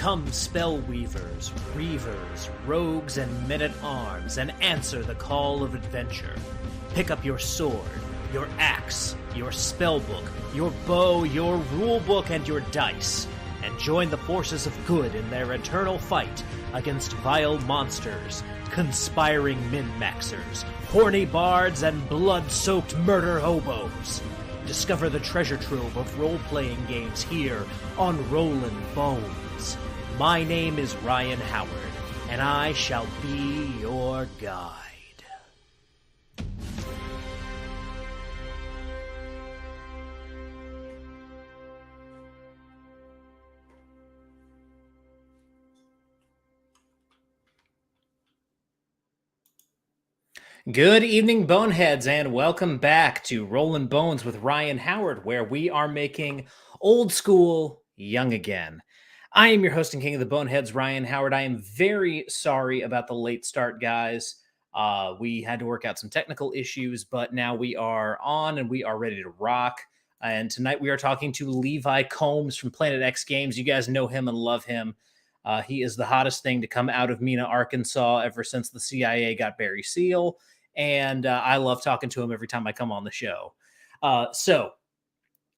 Come, spellweavers, reavers, rogues, and men-at-arms, and answer the call of adventure. Pick up your sword, your axe, your spellbook, your bow, your rulebook, and your dice, and join the forces of good in their eternal fight against vile monsters, conspiring min-maxers, horny bards, and blood-soaked murder hobos. Discover the treasure trove of role-playing games here on Rollin Bones. My name is Ryan Howard, and I shall be your guide. Good evening, Boneheads, and welcome back to Rollin Bones with Ryan Howard, where we are making old school young again. I am your host and king of the Boneheads, Ryan Howard. I am very sorry about the late start, guys. We had to work out some technical issues, but now we are on and we are ready to rock. And tonight we are talking to Levi Combs from Planet X Games. You guys know him and love him. He is the hottest thing to come out of Mena, Arkansas ever since the CIA got Barry Seal. And I love talking to him every time I come on the show. So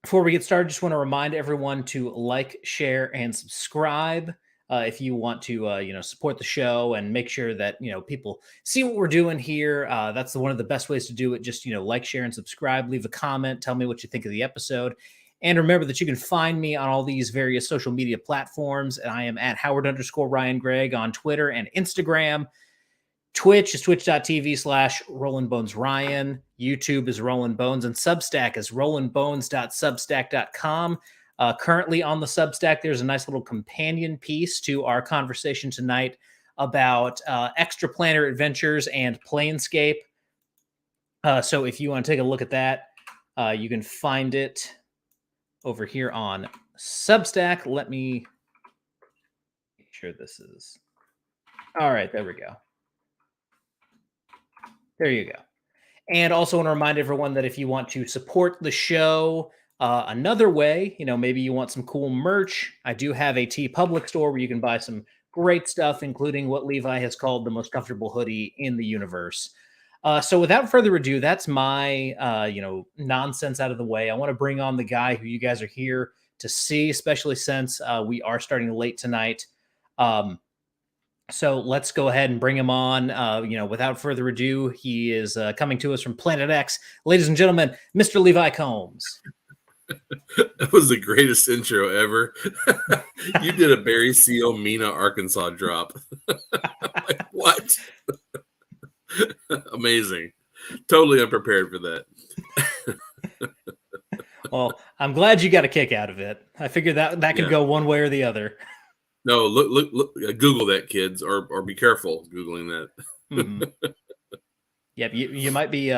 before we get started, just want to remind everyone to like, share, and subscribe if you want to, support the show and make sure that, people see what we're doing here. That's one of the best ways to do it. Just, like, share, and subscribe. Leave a comment. Tell me what you think of the episode. And remember that you can find me on all these various social media platforms. And I am at Howard_Ryan Gregg on Twitter and Instagram. Twitch is twitch.tv/RollinBonesRyan. YouTube is Rollin Bones, and Substack is rollinbones.substack.com. Currently on the Substack, there's a nice little companion piece to our conversation tonight about Extraplanar adventures and Planescape. So if you want to take a look at that, you can find it over here on Substack. Let me make sure this is... All right, there we go. There you go. And also want to remind everyone that if you want to support the show another way, maybe you want some cool merch, I do have a TeePublic store where you can buy some great stuff, including what Levi has called the most comfortable hoodie in the universe. So without further ado, that's my, nonsense out of the way. I want to bring on the guy who you guys are here to see, especially since we are starting late tonight. So let's go ahead and bring him on. Without further ado, he is coming to us from Planet X. Ladies and gentlemen, Mr. Levi Combs. That was the greatest intro ever. You did a Barry Seal, Mena, Arkansas drop. Like, what? Amazing. Totally unprepared for that. Well, I'm glad you got a kick out of it. I figured that could go one way or the other. No, look, Google that, kids, or be careful Googling that. Mm-hmm. Yep, you might be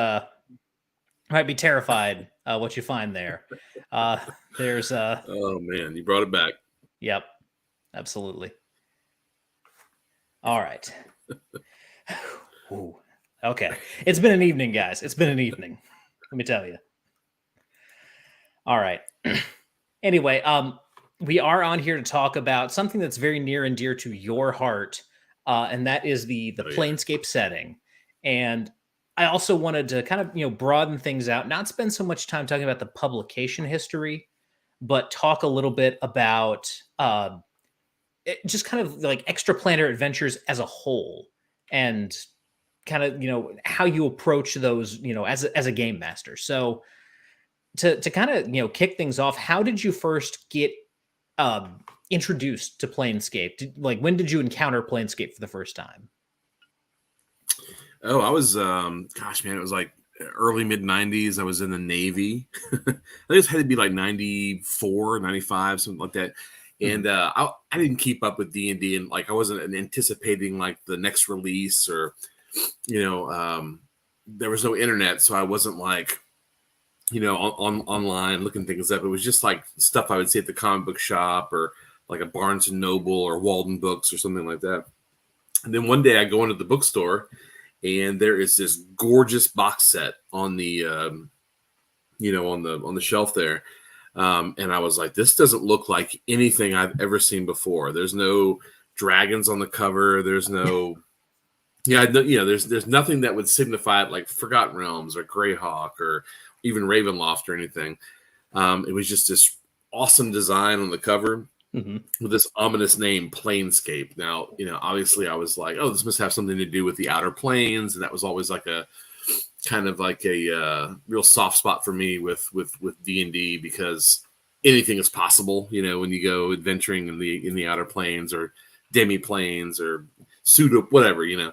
terrified what you find there. There's oh man, you brought it back. Yep, absolutely. All right. Ooh, okay, it's been an evening, guys. It's been an evening. Let me tell you. All right. Anyway, we are on here to talk about something that's very near and dear to your heart, and that is the Planescape setting. And I also wanted to kind of, broaden things out, not spend so much time talking about the publication history, but talk a little bit about just kind of like Extraplanar adventures as a whole, and kind of, how you approach those, as a game master. So to kind of, kick things off, how did you first get introduced to Planescape? When did you encounter Planescape for the first time? Oh, I was, it was like early mid 90s. I was in the Navy. I think it had to be like 94, 95, something like that. And I didn't keep up with D&D, and I wasn't anticipating the next release, or, there was no internet. So I wasn't online looking things up. It was just stuff I would see at the comic book shop, or like a Barnes and Noble or Walden Books or something like that. And then one day I go into the bookstore, and there is this gorgeous box set on the, on the shelf there. And I was like, this doesn't look like anything I've ever seen before. There's no dragons on the cover. There's no, there's nothing that would signify it, like Forgotten Realms or Greyhawk or even Ravenloft or anything. It was just this awesome design on the cover with this ominous name, Planescape. Now, obviously I was like, oh, this must have something to do with the Outer Planes. And that was always like a kind of like a real soft spot for me with D&D, because anything is possible, when you go adventuring in the Outer Planes or demi-planes or pseudo, whatever, And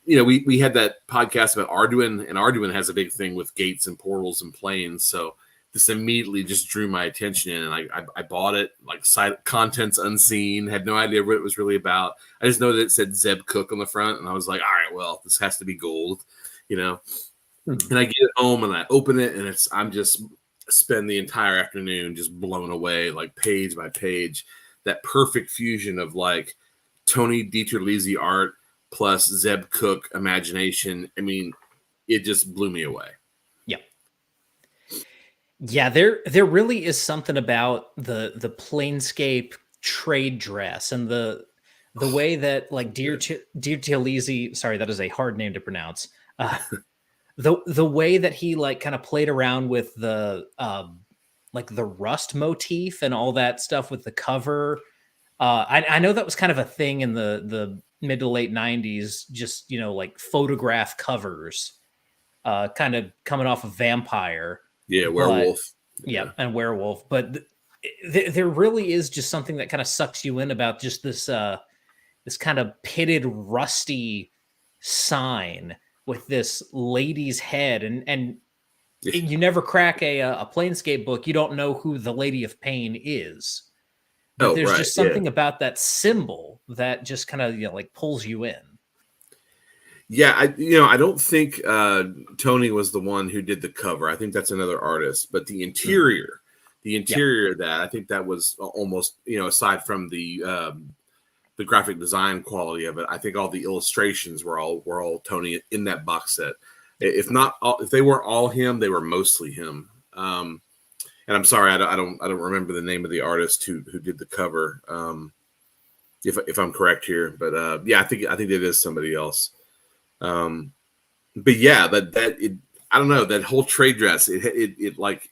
we had that podcast about Arduin, and Arduin has a big thing with gates and portals and planes. So this immediately just drew my attention, and I bought it, like contents unseen, had no idea what it was really about. I just know that it said Zeb Cook on the front, and I was like, all right, well, this has to be gold, And I get it home and I open it, and I'm just spend the entire afternoon just blown away, like page by page, that perfect fusion of like Tony DiTerlizzi art plus Zeb Cook imagination. I mean, it just blew me away. Yeah, there really is something about the Planescape trade dress and the way that like Dear Talese, sorry, that is a hard name to pronounce. The way that he like kind of played around with the like the rust motif and all that stuff with the cover. I know that was kind of a thing in the mid to late 90s, just like photograph covers, kind of coming off of Vampire. Yeah, Werewolf. Yeah, and Werewolf. But there really is just something that kind of sucks you in about just this this kind of pitted, rusty sign with this lady's head, and you never crack a Planescape book, you don't know who the Lady of Pain is. But there's just something about that symbol that just kind of like pulls you in. Yeah, I don't think Tony was the one who did the cover. I think that's another artist. But the interior of that, I think that was almost, aside from the graphic design quality of it, I think all the illustrations were all Tony in that box set. If they weren't all him, they were mostly him. And I'm sorry, I don't remember the name of the artist who did the cover. If I'm correct here, but I think it is somebody else. But yeah, I don't know, that whole trade dress, it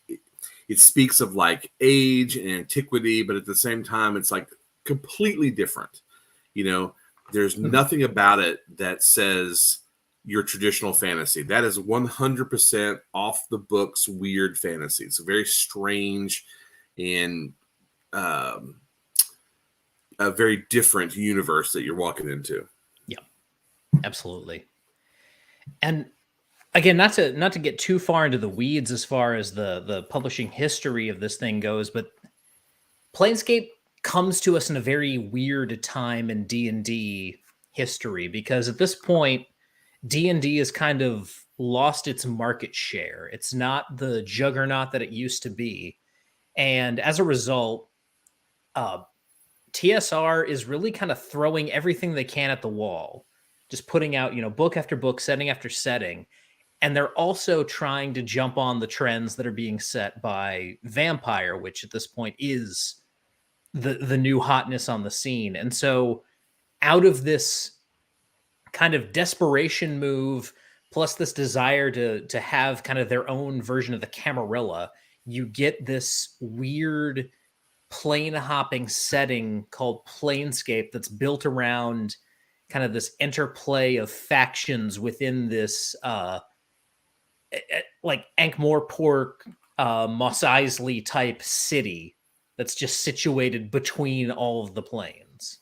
speaks of like age and antiquity, but at the same time, it's like completely different. There's nothing about it that says your traditional fantasy. That is 100% off the books, weird fantasy. It's a very strange and a very different universe that you're walking into. Yeah, absolutely. And again, not to get too far into the weeds as far as the publishing history of this thing goes, but Planescape comes to us in a very weird time in D&D history, because at this point, D&D has kind of lost its market share. It's not the juggernaut that it used to be. And as a result, TSR is really kind of throwing everything they can at the wall, just putting out, book after book, setting after setting. And they're also trying to jump on the trends that are being set by Vampire, which at this point is the new hotness on the scene. And so out of this kind of desperation move, plus this desire to have kind of their own version of the Camarilla, you get this weird plane hopping setting called Planescape that's built around kind of this interplay of factions within this like Ankh-Morpork, Mos Eisley type city that's just situated between all of the planes.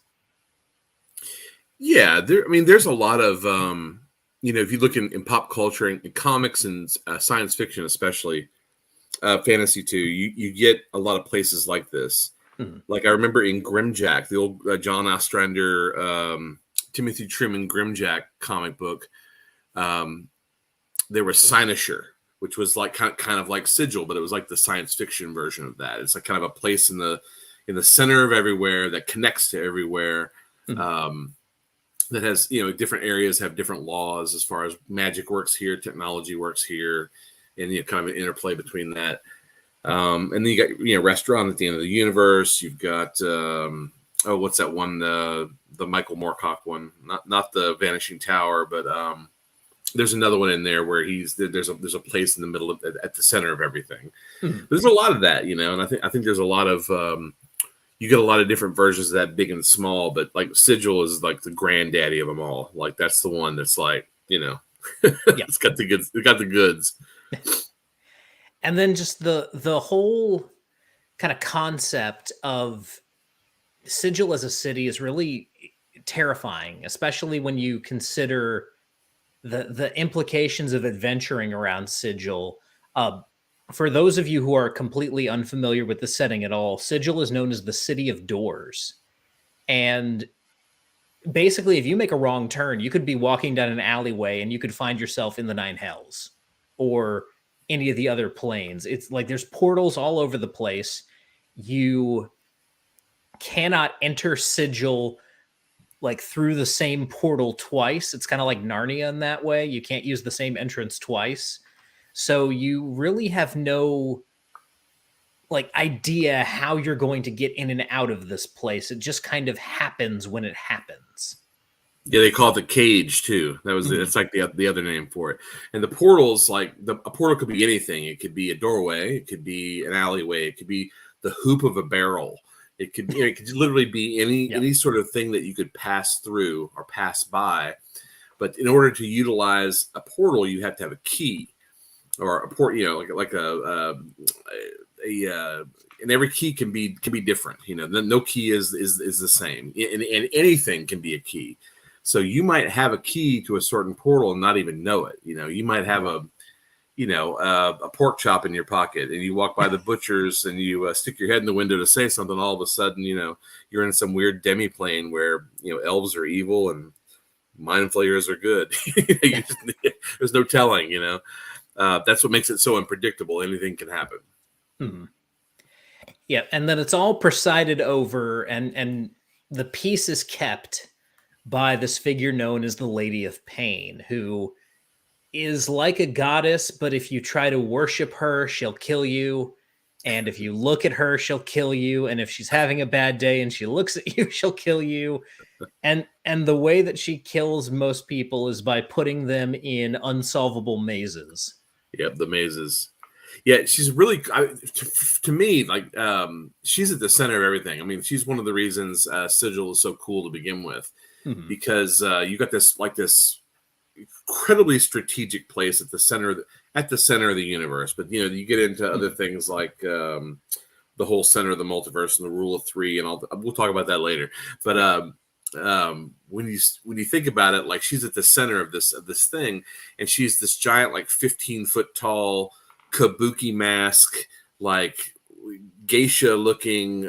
Yeah, there's a lot of if you look in pop culture and in comics and science fiction, especially fantasy too, you get a lot of places like this. Like I remember in Grimjack, the old John Ostrander, Timothy Truman Grimjack comic book, there was Cynosure, which was like kind of like Sigil, but it was like the science fiction version of that. It's like kind of a place in the center of everywhere that connects to everywhere. That has, different areas have different laws as far as magic works here, technology works here, and kind of an interplay between that. And then you got Restaurant at the End of the Universe. You've got what's that one? The Michael Moorcock one, not the Vanishing Tower, but there's another one in there where there's a place in the middle of at the center of everything. Hmm. There's a lot of that, and I think there's a lot of you get a lot of different versions of that, big and small. But like Sigil is like the granddaddy of them all. Like that's the one that's like it's got the goods. It got the goods. And then just the whole kind of concept of Sigil as a city is really terrifying, especially when you consider the implications of adventuring around Sigil. For those of you who are completely unfamiliar with the setting at all, Sigil is known as the City of Doors. And basically, if you make a wrong turn, you could be walking down an alleyway and you could find yourself in the Nine Hells or any of the other planes. It's like there's portals all over the place. You cannot enter Sigil like through the same portal twice. It's kind of like Narnia in that way. You can't use the same entrance twice. So you really have no like idea how you're going to get in and out of this place. It just kind of happens when it happens. Yeah, they call it the cage too. It's like the other name for it. And the portals, like a portal could be anything. It could be a doorway. It could be an alleyway. It could be the hoop of a barrel. It could literally be any sort of thing that you could pass through or pass by. But in order to utilize a portal, you have to have a key or a port. And every key can be different. No key is the same, and anything can be a key. So you might have a key to a certain portal and not even know it. You might have a pork chop in your pocket, and you walk by the butcher's and you stick your head in the window to say something. All of a sudden, you're in some weird demi-plane where elves are evil and mind flayers are good. There's no telling. That's what makes it so unpredictable. Anything can happen. Hmm. Yeah, and then it's all presided over, and the peace is kept by this figure known as the Lady of Pain, who is like a goddess, but if you try to worship her, she'll kill you. And if you look at her, she'll kill you. And if she's having a bad day and she looks at you, she'll kill you. And the way that she kills most people is by putting them in unsolvable mazes. Yep, the mazes. Yeah, she's really to me like she's at the center of everything. I mean, she's one of the reasons Sigil is so cool to begin with, because you got this incredibly strategic place at the center of the universe. But you get into other things like the whole center of the multiverse and the rule of three, and we'll talk about that later. But when you think about it, like she's at the center of this thing, and she's this giant, like 15-foot tall kabuki mask, like geisha looking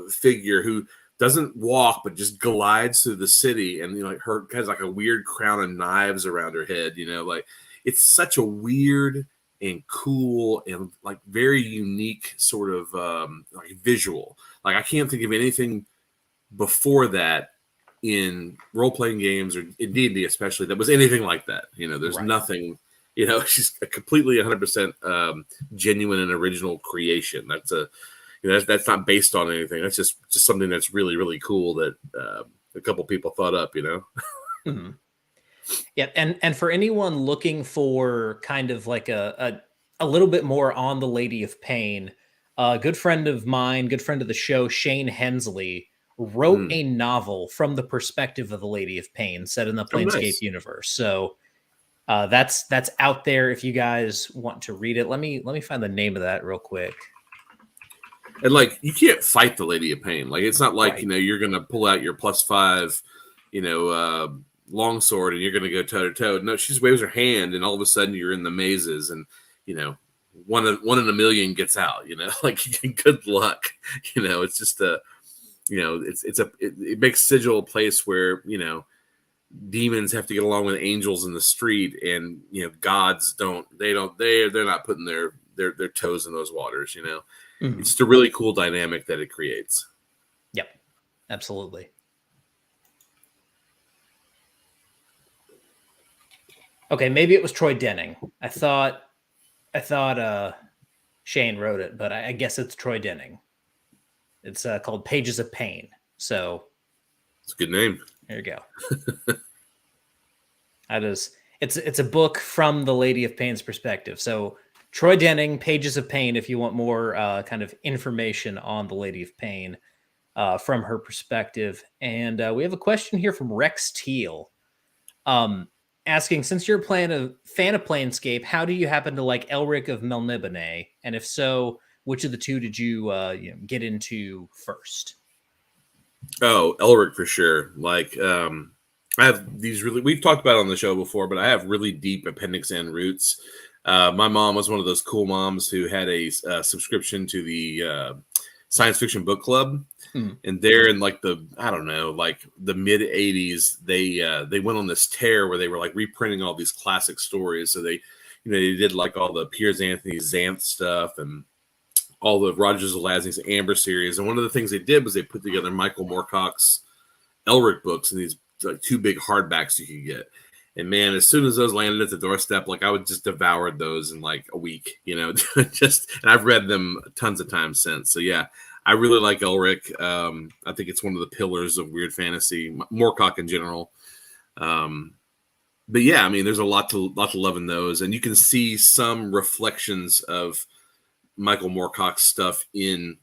figure who doesn't walk but just glides through the city, and her has like a weird crown of knives around her head. Like it's such a weird and cool and like very unique sort of like visual. Like I can't think of anything before that in role-playing games or in D&D especially that was anything like that. There's nothing. She's a completely 100% genuine and original creation. That's that's not based on anything. That's just something that's really, really cool that a couple people thought up. Mm-hmm. Yeah, and for anyone looking for kind of like a little bit more on the Lady of Pain, a good friend of mine, good friend of the show, Shane Hensley, wrote a novel from the perspective of the Lady of Pain set in the Planescape universe. So that's out there if you guys want to read it. Let me find the name of that real quick. And like you can't fight the Lady of Pain. Like it's not like you're gonna pull out your +5 longsword and you're gonna go toe to toe. No, she just waves her hand and all of a sudden you're in the mazes, and one in a million gets out. Like good luck. It's just it makes Sigil a place where demons have to get along with angels in the street, and gods they're not putting their toes in those waters. It's just a really cool dynamic that it creates. Yep, absolutely. Okay, maybe it was Troy Denning. I thought Shane wrote it, but I guess it's Troy Denning. It's called Pages of Pain. So It's a good name. there you go. That is, it's a book from the Lady of Pain's perspective. So Troy Denning, Pages of Pain, if you want more kind of information on the Lady of Pain from her perspective. And we have a question here from Rex Teal, asking, since you're fan of Planescape, how do you happen to like Elric of Melniboné? And if so, which of the two did you, get into first? Oh, Elric for sure. Like, I have these we've talked about it on the show before, but I have really deep Appendix N roots. My mom was one of those cool moms who had a subscription to the science fiction book club. And they're in like the mid 80s, they went on this tear where they were like reprinting all these classic stories. So they did like all the Piers Anthony Xanth stuff and all the Rogers Zelazny's Amber series. And one of the things they did was they put together Michael Moorcock's Elric books and these like 2 big hardbacks you could get. And man, as soon as those landed at the doorstep, like I would just devour those in like a week, and I've read them tons of times since. So yeah, I really like Elric. I think it's one of the pillars of weird fantasy, Moorcock in general. But yeah, I mean, there's a lot to love in those, and you can see some reflections of Michael Moorcock's stuff in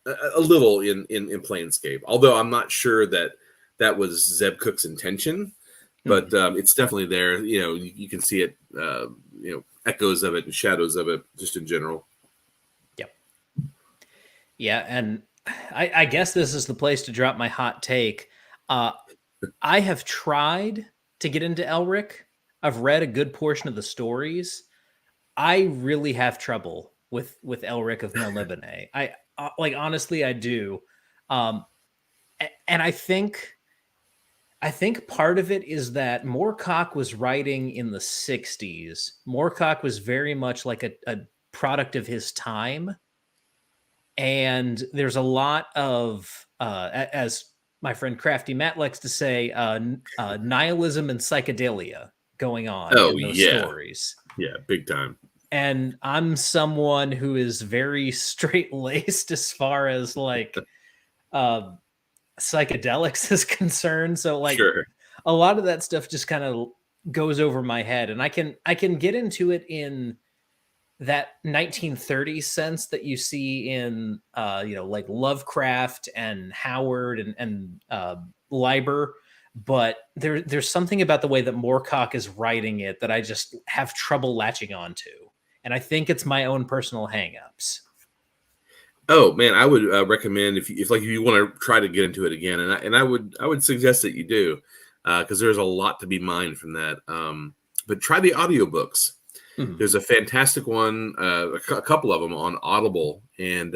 a little in Planescape. Although I'm not sure that was Zeb Cook's intention, but it's definitely there. You can see it. Echoes of it and shadows of it, just in general. Yeah, and I guess this is the place to drop my hot take. I have tried to get into Elric. I've read a good portion of the stories. I really have trouble with Elric of Melniboné. I honestly, I do. And I think part of it is that Moorcock was writing in the 60s. Moorcock was very much like a product of his time. And there's a lot of, as my friend Crafty Matt likes to say, nihilism and psychedelia going on in those stories. Yeah, big time. And I'm someone who is very straight-laced as far as like psychedelics is concerned. So like a lot of that stuff just kind of goes over my head. And I can get into it in that 1930s sense that you see in like Lovecraft and Howard and Leiber, but there's something about the way that Moorcock is writing it that I just have trouble latching onto, and I think it's my own personal hangups. Oh man, I would recommend if you want to try to get into it again, and I would suggest that you do, because there's a lot to be mined from that. But try the audiobooks. There's a fantastic one, a couple of them on Audible, and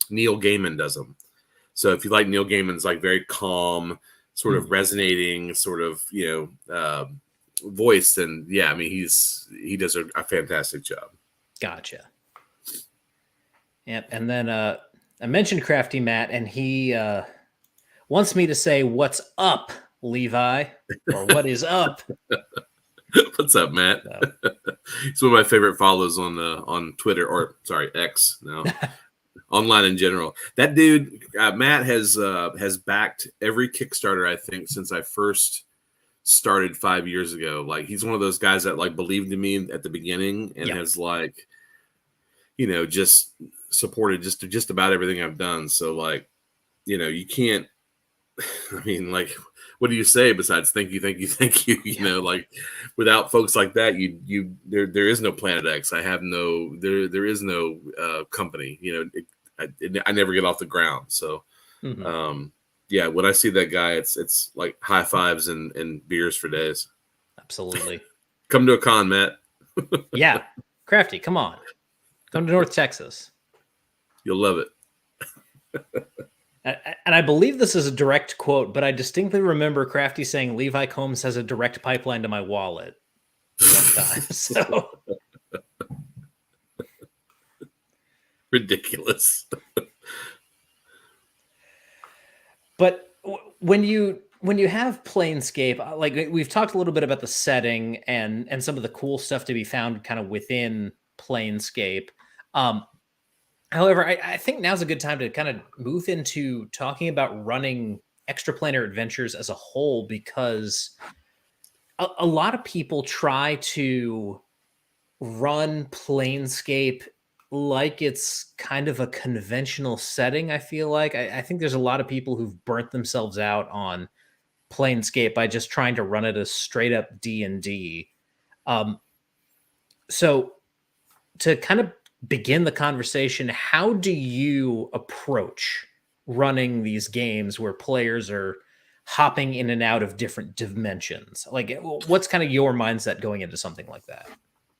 Neil Gaiman does them. So if you like Neil Gaiman's like very calm, sort of resonating, sort of voice, then yeah, I mean he does a fantastic job. Gotcha. Yep, and then I mentioned Crafty Matt, and he wants me to say "What's up, Levi?" or "What is up?" What's up, Matt? He's one of my favorite follows on Twitter, or sorry, X now, online in general. That dude, Matt, has backed every Kickstarter I think since I first started 5 years ago. Like he's one of those guys that like believed in me at the beginning and has like, just supported just about everything I've done. So like, you can't. I mean, like, what do you say besides thank you? Like without folks like that, there is no Planet X. I have there is no company. I never get off the ground. So, yeah, when I see that guy, it's like high fives and beers for days. Absolutely. Come to a con, Matt. Yeah, Crafty, come on, come to North Texas. You'll love it. And I believe this is a direct quote, but I distinctly remember Crafty saying Levi Combs has a direct pipeline to my wallet one time. So ridiculous. But when you have Planescape, like we've talked a little bit about the setting and some of the cool stuff to be found kind of within Planescape. However, I think now's a good time to kind of move into talking about running extraplanar adventures as a whole, because a lot of people try to run Planescape like it's kind of a conventional setting. I feel like I think there's a lot of people who've burnt themselves out on Planescape by just trying to run it as straight up D&D. Um, so to kind of begin the conversation, how do you approach running these games where players are hopping in and out of different dimensions? Like, what's kind of your mindset going into something like that?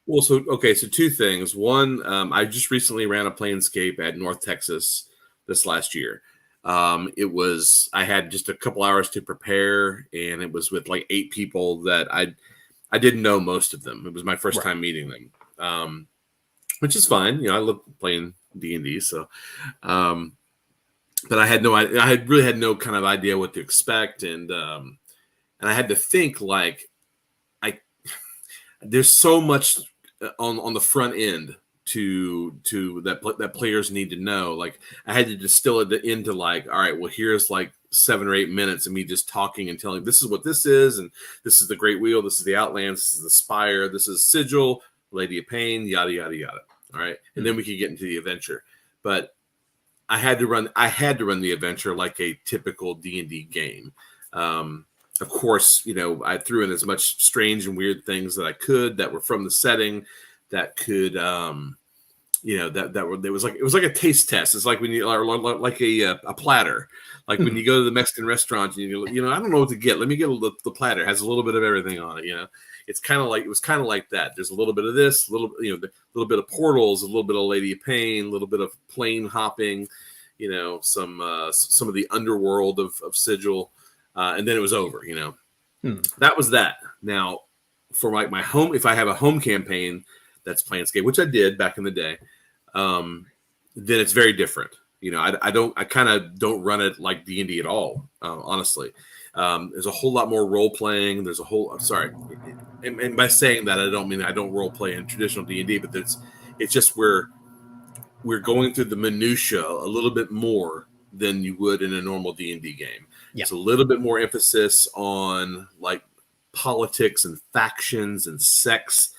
Well, so two things. One, I just recently ran a Planescape at North Texas this last year. I had just a couple hours to prepare, and it was with like 8 people that I didn't know most of them. It was my first Right. time meeting them, which is fine. I love playing D&D, so but I had really had no kind of idea what to expect, and I had to think like I there's so much on the front end to that players need to know. Like I had to distill it into like, all right, well, here's like 7 or 8 minutes of me just talking and telling this is what this is, and this is the Great Wheel, this is the Outlands, this is the Spire, this is Sigil, Lady of Pain, yada yada yada. All right, and then we could get into the adventure. But I had to run the adventure like a typical D&D game. Of course, I threw in as much strange and weird things that I could that were from the setting that could, it was like a taste test. It's like when you like a platter, like when you go to the Mexican restaurant and I don't know what to get. Let me get the platter. It has a little bit of everything on it. It's kind of like it was kind of like that. There's a little bit of this, a little bit of portals, a little bit of Lady of Pain, a little bit of plane hopping, some of the underworld of Sigil, and then it was over. That was that. Now, for my home, if I have a home campaign that's Planescape, which I did back in the day, then it's very different. I kind of don't run it like D&D at all, honestly. There's a whole lot more role playing. There's a whole. I'm sorry, and by saying that, I don't mean I don't role play in traditional D&D, but it's just we're going through the minutia a little bit more than you would in a normal D&D game. Yeah. It's a little bit more emphasis on like politics and factions and sex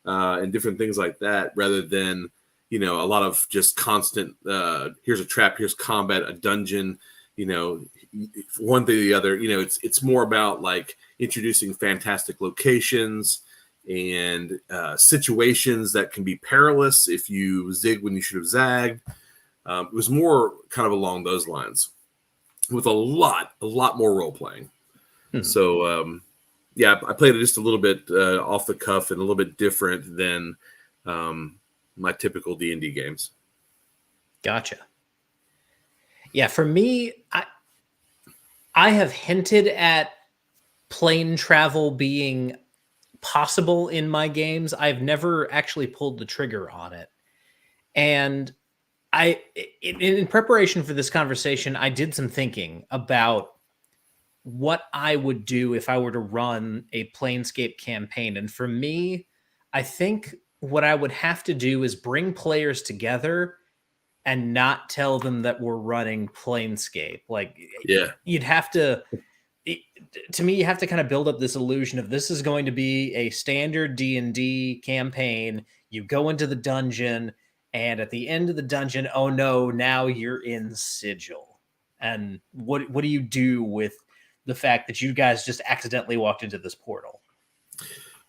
and different things like that, rather than a lot of just constant. Here's a trap. Here's combat. A dungeon. One thing or the other. It's more about like introducing fantastic locations and situations that can be perilous if you zig when you should have zagged. It was more kind of along those lines, with a lot more role playing. So yeah, I played it just a little bit off the cuff and a little bit different than my typical D&D games. Gotcha. Yeah, for me, I have hinted at plane travel being possible in my games. I've never actually pulled the trigger on it. And in preparation for this conversation, I did some thinking about what I would do if I were to run a Planescape campaign. And for me, I think what I would have to do is bring players together and not tell them that we're running Planescape. Like, yeah, you'd have to, to me, you have to kind of build up this illusion of this is going to be a standard D&D campaign. You go into the dungeon, and at the end of the dungeon, oh no, now you're in Sigil. And what do you do with the fact that you guys just accidentally walked into this portal?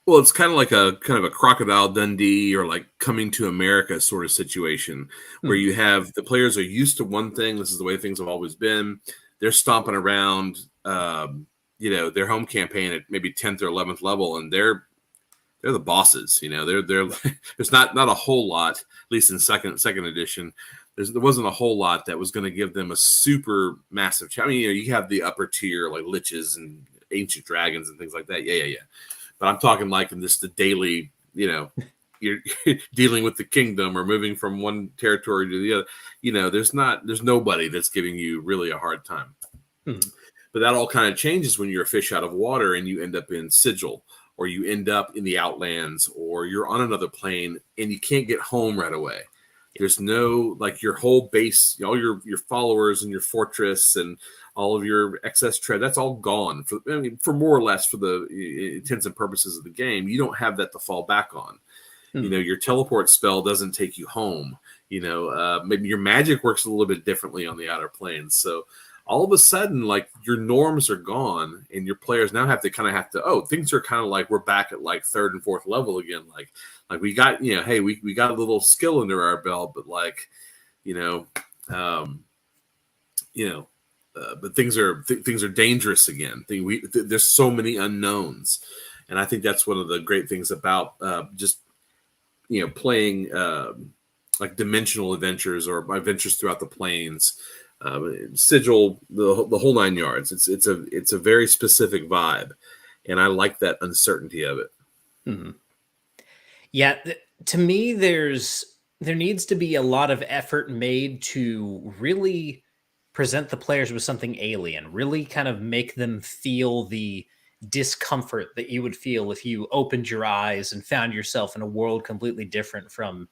Well, it's kind of like a Crocodile Dundee or like Coming to America sort of situation where you have the players are used to one thing. This is the way things have always been. They're stomping around, their home campaign at maybe 10th or 11th level, and they're the bosses. They're there's not a whole lot, at least in second edition. There wasn't a whole lot that was going to give them a super massive challenge. I mean, you have the upper tier like liches and ancient dragons and things like that. Yeah. But I'm talking like in the daily, you're dealing with the kingdom or moving from one territory to the other. There's nobody that's giving you really a hard time. But that all kind of changes when you're a fish out of water and you end up in Sigil, or you end up in the Outlands, or you're on another plane and you can't get home right away. There's no like your whole base, all your followers and your fortress and all of your excess tread. That's all gone for more or less for the intents and purposes of the game. You don't have that to fall back on. Your teleport spell doesn't take you home. Maybe your magic works a little bit differently on the outer planes. So all of a sudden, like your norms are gone, and your players now have to things are kind of like we're back at like third and fourth level again. Like we got hey, we got a little skill under our belt, but like but things are dangerous again. There's so many unknowns, and I think that's one of the great things about just playing like dimensional adventures or adventures throughout the planes, sigil, the whole nine yards. It's a very specific vibe, and I like that uncertainty of it. Mm-hmm. Yeah, to me, there needs to be a lot of effort made to really present the players with something alien, really kind of make them feel the discomfort that you would feel if you opened your eyes and found yourself in a world completely different from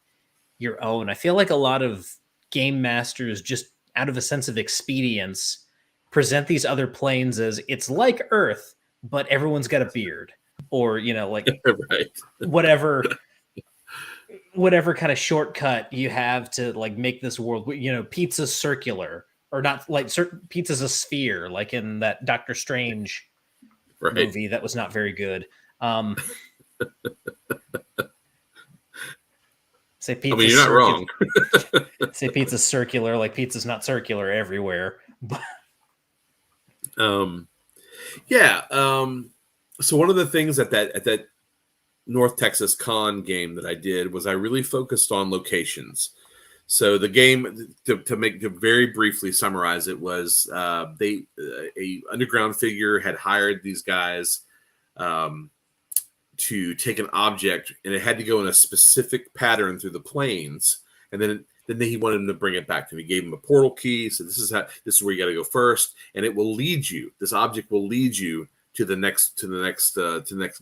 your own. I feel like a lot of game masters, just out of a sense of expedience, present these other planes as it's like Earth, but everyone's got a beard, or like right. whatever kind of shortcut you have to like make this world. Pizza's circular, or not, like pizza's a sphere, like in that Doctor Strange movie that was not very good. Say pizza. I mean, you're not wrong. Say pizza's circular, like pizza's not circular everywhere. Yeah. So one of the things at that North Texas Con game that I did was I really focused on locations. So the game, to very briefly summarize it, was a underground figure had hired these guys to take an object, and it had to go in a specific pattern through the planes, and then he wanted them to bring it back to me. He gave him a portal key, so this is where you got to go first, and it will lead you. This object will lead you to the next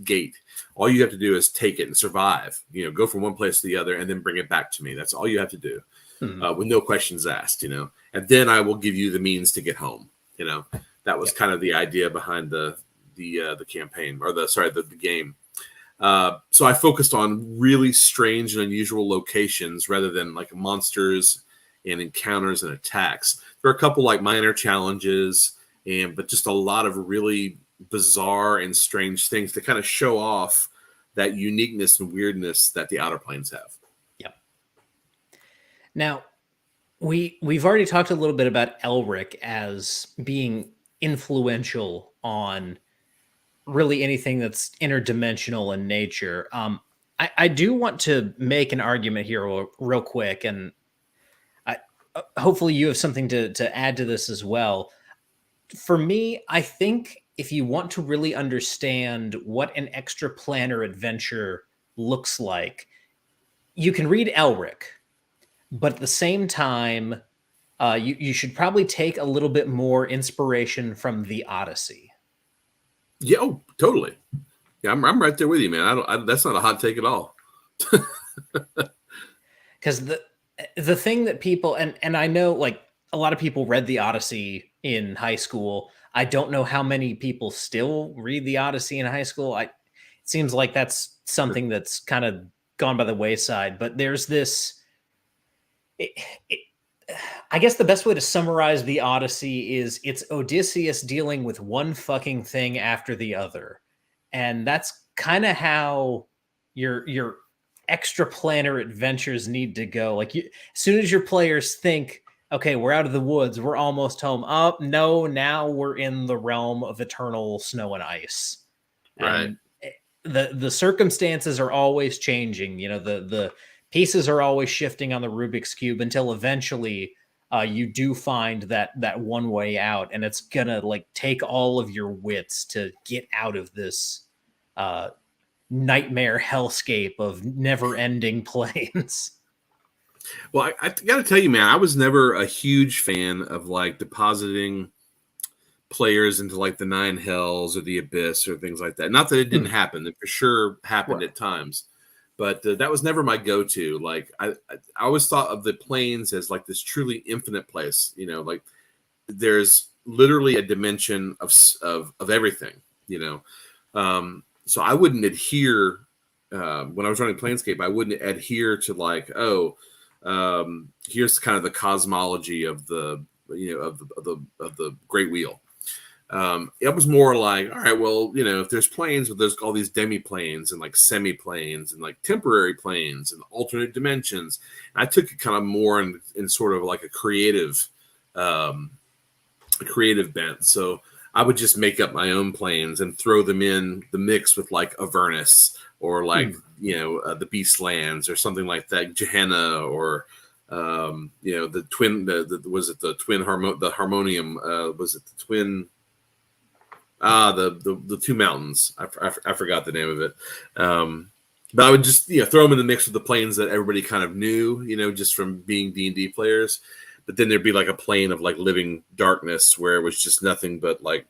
gate. All you have to do is take it and survive. Go from one place to the other, and then bring it back to me. That's all you have to do, with no questions asked. And then I will give you the means to get home. That was kind of the idea behind the campaign, or the game. So I focused on really strange and unusual locations rather than like monsters and encounters and attacks. There are a couple like minor challenges, but just a lot of really bizarre and strange things to kind of show off that uniqueness and weirdness that the outer planes have. Yep. Now, we've already talked a little bit about Elric as being influential on really anything that's interdimensional in nature. I do want to make an argument here real quick, and hopefully you have something to add to this as well. For me, I think if you want to really understand what an extraplanar adventure looks like, you can read Elric, but at the same time, you should probably take a little bit more inspiration from the Odyssey. Yeah, oh, totally. Yeah, I'm right there with you, man. That's not a hot take at all. Because the thing that people, and I know like a lot of people read the Odyssey in high school. I don't know how many people still read the Odyssey in high school. It seems like that's something that's kind of gone by the wayside. But there's this. I guess the best way to summarize the Odyssey is it's Odysseus dealing with one fucking thing after the other, and that's kind of how your extraplanar adventures need to go. Like as soon as your players think, okay, we're out of the woods, we're almost home. Oh, no, now we're in the realm of eternal snow and ice. Right. And the circumstances are always changing. The pieces are always shifting on the Rubik's Cube until eventually you do find that one way out, and it's gonna like take all of your wits to get out of this nightmare hellscape of never-ending planes. Well, I got to tell you, man, I was never a huge fan of like depositing players into like the Nine Hells or the Abyss or things like that. Not that it didn't happen; it for sure happened at times. but that was never my go-to. Like I always thought of the planes as like this truly infinite place. You know, like there's literally a dimension of everything. You know, so I wouldn't adhere when I was running Planescape. I wouldn't adhere to like, here's kind of the cosmology of the of the Great Wheel. It was more like, all right, well, you know, if there's planes, but there's all these demi-planes and like semi-planes and like temporary planes and alternate dimensions. And I took it kind of more in sort of like a creative bent. So I would just make up my own planes and throw them in the mix with like Avernus or like, you know, the Beastlands or something like that, Gehenna or, you know, the twin, was it the twin the harmonium? Was it the twin? The two mountains. I forgot the name of it. But I would just, you know, throw them in the mix with the planes that everybody kind of knew, you know, just from being D&D players. But then there'd be like a plane of like living darkness where it was just nothing but like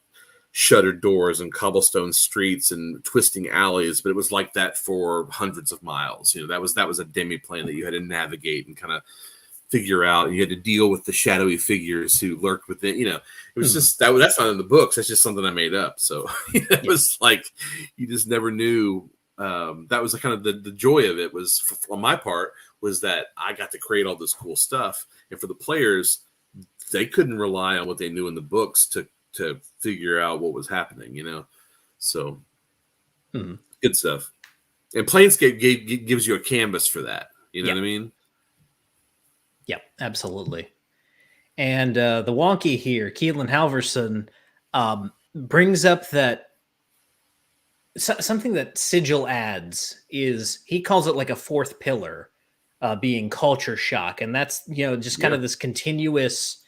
shuttered doors and cobblestone streets and twisting alleys. But it was like that for hundreds of miles. You know, that was a demi-plane that you had to navigate and kind of figure out. You had to deal with the shadowy figures who lurked within. You know, it was just that's not in the books. That's just something I made up. So it was like you just never knew. That was kind of the joy of it was on my part was that I got to create all this cool stuff, and for the players, they couldn't rely on what they knew in the books to figure out what was happening. You know, so good stuff. And Planescape gives you a canvas for that. You know what I mean? Yep, absolutely. And the wonky here, Keelan Halverson, brings up that something that Sigil adds is he calls it like a fourth pillar, being culture shock. And that's, you know, just kind of this continuous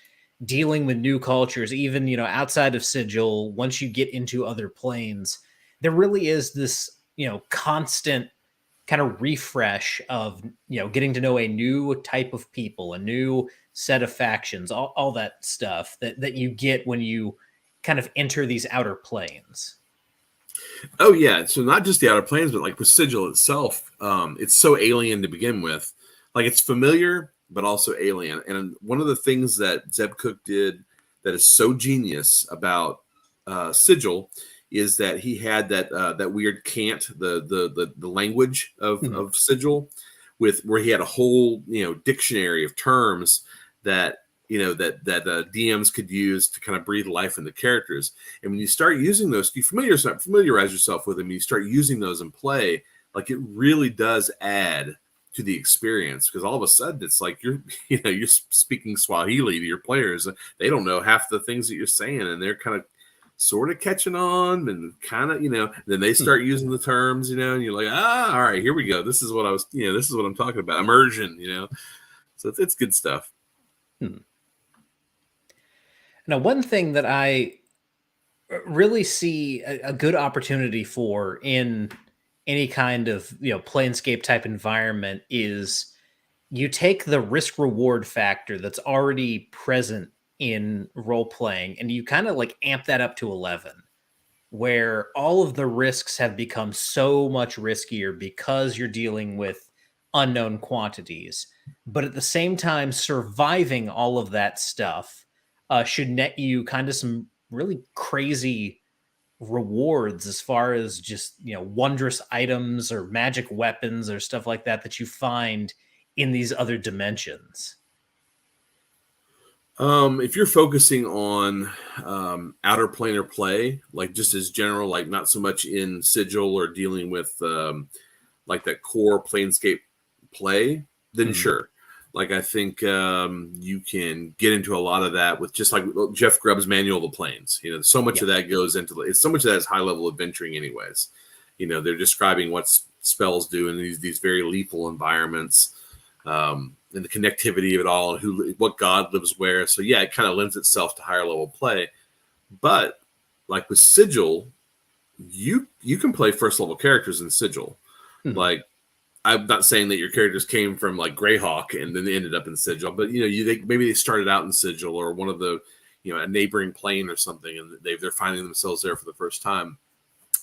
dealing with new cultures, even, you know, outside of Sigil, once you get into other planes, there really is this, you know, constant kind of refresh of, you know, getting to know a new type of people, a new set of factions, all that stuff that you get when you kind of enter these outer planes. Oh yeah, so not just the outer planes, but like with Sigil itself, it's so alien to begin with. Like it's familiar, but also alien. And one of the things that Zeb Cook did that is so genius about Sigil is that he had that weird cant, the language of Sigil, with where he had a whole, you know, dictionary of terms that, you know, that DMs could use to kind of breathe life into characters. And when you start using those, you familiarize yourself with them, and you start using those in play, like it really does add to the experience, because all of a sudden it's like you're speaking Swahili to your players. They don't know half the things that you're saying, and they're kind of sort of catching on, and kind of, you know, then they start using the terms, you know, and you're like, all right, here we go. This is what this is what I'm talking about. Immersion, you know. So it's good stuff. Now, one thing that I really see a good opportunity for in any kind of, you know, Planescape type environment is you take the risk reward factor that's already present in role playing and you kind of like amp that up to 11, where all of the risks have become so much riskier because you're dealing with unknown quantities. But at the same time, surviving all of that stuff should net you kind of some really crazy rewards as far as just, you know, wondrous items or magic weapons or stuff like that you find in these other dimensions. If you're focusing on outer planar play, like just as general, like not so much in Sigil or dealing with like that core Planescape play, then sure. Like I think you can get into a lot of that with just like Jeff Grubb's Manual of the Planes. You know, so much of that goes into it's so much of that is high level adventuring, anyways. You know, they're describing what spells do in these very lethal environments, and the connectivity of it all, and what god lives where. So yeah, it kind of lends itself to higher level play. But like with Sigil, you can play first level characters in Sigil, like. I'm not saying that your characters came from like Greyhawk and then they ended up in Sigil, but you know, maybe they started out in Sigil or one of the, you know, a neighboring plane or something, and they're finding themselves there for the first time.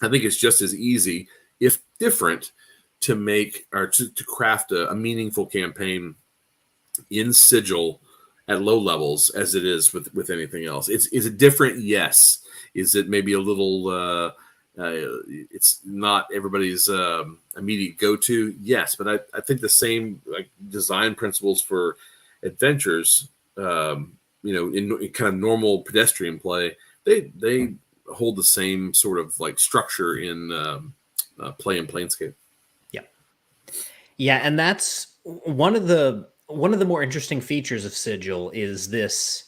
I think it's just as easy, if different, to make or to craft a meaningful campaign in Sigil at low levels as it is with anything else. Is it different? Yes. Is it maybe a little it's not everybody's immediate go-to? Yes, but I think the same design principles for adventures, in kind of normal pedestrian play, they hold the same sort of structure in play in Planescape. Yeah, and that's one of the more interesting features of Sigil is this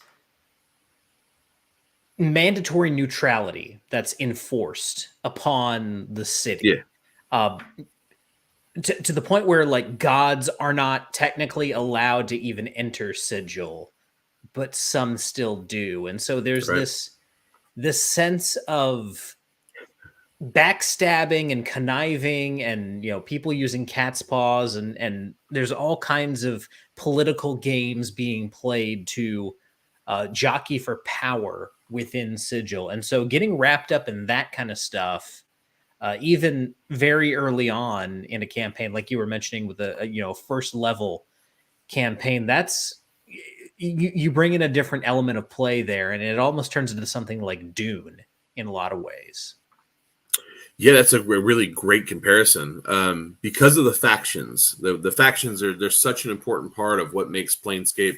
mandatory neutrality that's enforced upon the city. Yeah. To the point where gods are not technically allowed to even enter Sigil, but some still do. And so there's Right. this sense of backstabbing and conniving and people using cat's paws and there's all kinds of political games being played to jockey for power within Sigil. And so getting wrapped up in that kind of stuff, even very early on in a campaign, like you were mentioning with a first level campaign, that's you bring in a different element of play there, and it almost turns into something like Dune in a lot of ways. Yeah, that's a really great comparison. Because of the factions, the factions they're such an important part of what makes Planescape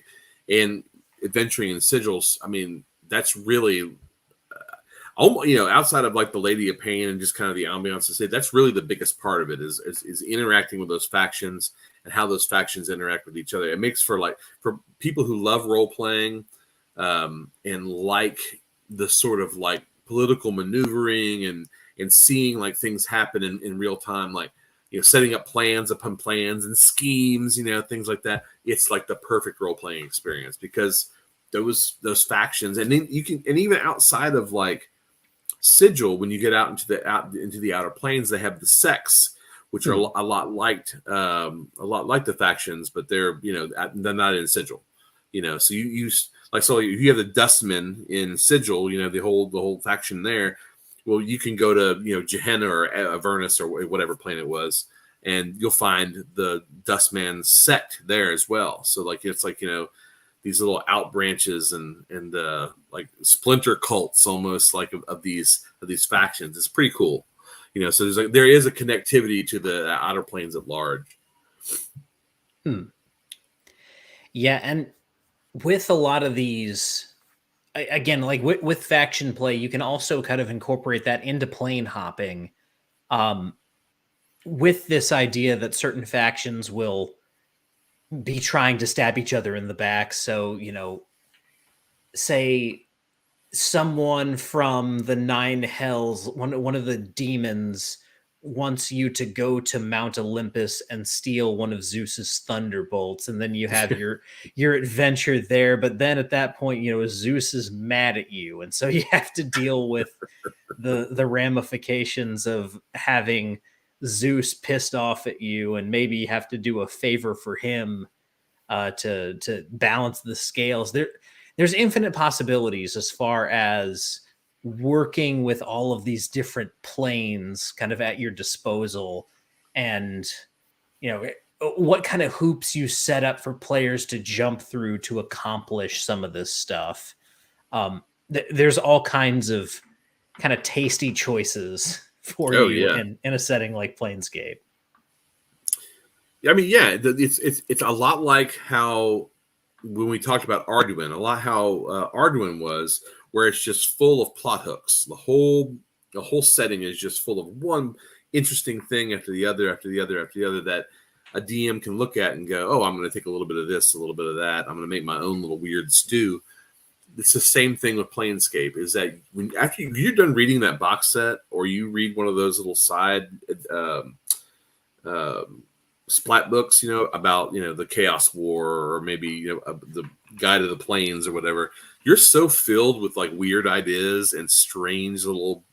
and adventuring in Sigils. I mean, that's really outside of the Lady of Pain and just kind of the ambiance to say, that's really the biggest part of it is interacting with those factions and how those factions interact with each other. It makes for people who love role playing and like the sort of political maneuvering and seeing things happen in real time, setting up plans upon plans and schemes, things like that. It's the perfect role playing experience because those factions, and then and even outside of Sigil, when you get out into the outer planes, they have the sects, which are a lot like the factions, but they're not in Sigil. So you you have the Dustmen in Sigil, the whole faction there. Well, you can go to Gehenna or Avernus or whatever planet it was, and you'll find the Dustman sect there as well. So it's these little out branches and splinter cults almost of these factions. It's pretty cool, So there is a connectivity to the outer planes at large. Yeah, and with a lot of these, again, with faction play, you can also kind of incorporate that into plane hopping, with this idea that certain factions will be trying to stab each other in the back. So, say someone from the Nine Hells, one of the demons wants you to go to Mount Olympus and steal one of Zeus's thunderbolts, and then you have your adventure there. But then at that point, Zeus is mad at you, and so you have to deal with the ramifications of having Zeus pissed off at you, and maybe you have to do a favor for him to balance the scales. There's infinite possibilities as far as working with all of these different planes kind of at your disposal, and what kind of hoops you set up for players to jump through to accomplish some of this stuff. There's all kinds of kind of tasty choices for you in a setting like Planescape. I mean, yeah, it's a lot like how when we talked about Arduin, a lot how Arduin was, where it's just full of plot hooks. The whole setting is just full of one interesting thing after the other, after the other, after the other, that a DM can look at and go, oh, I'm going to take a little bit of this, a little bit of that. I'm going to make my own little weird stew. It's the same thing with Planescape, is that after you're done reading that box set, or you read one of those little side splat books, about, the Chaos War, or maybe, the Guide of the Planes or whatever, you're so filled with weird ideas and strange little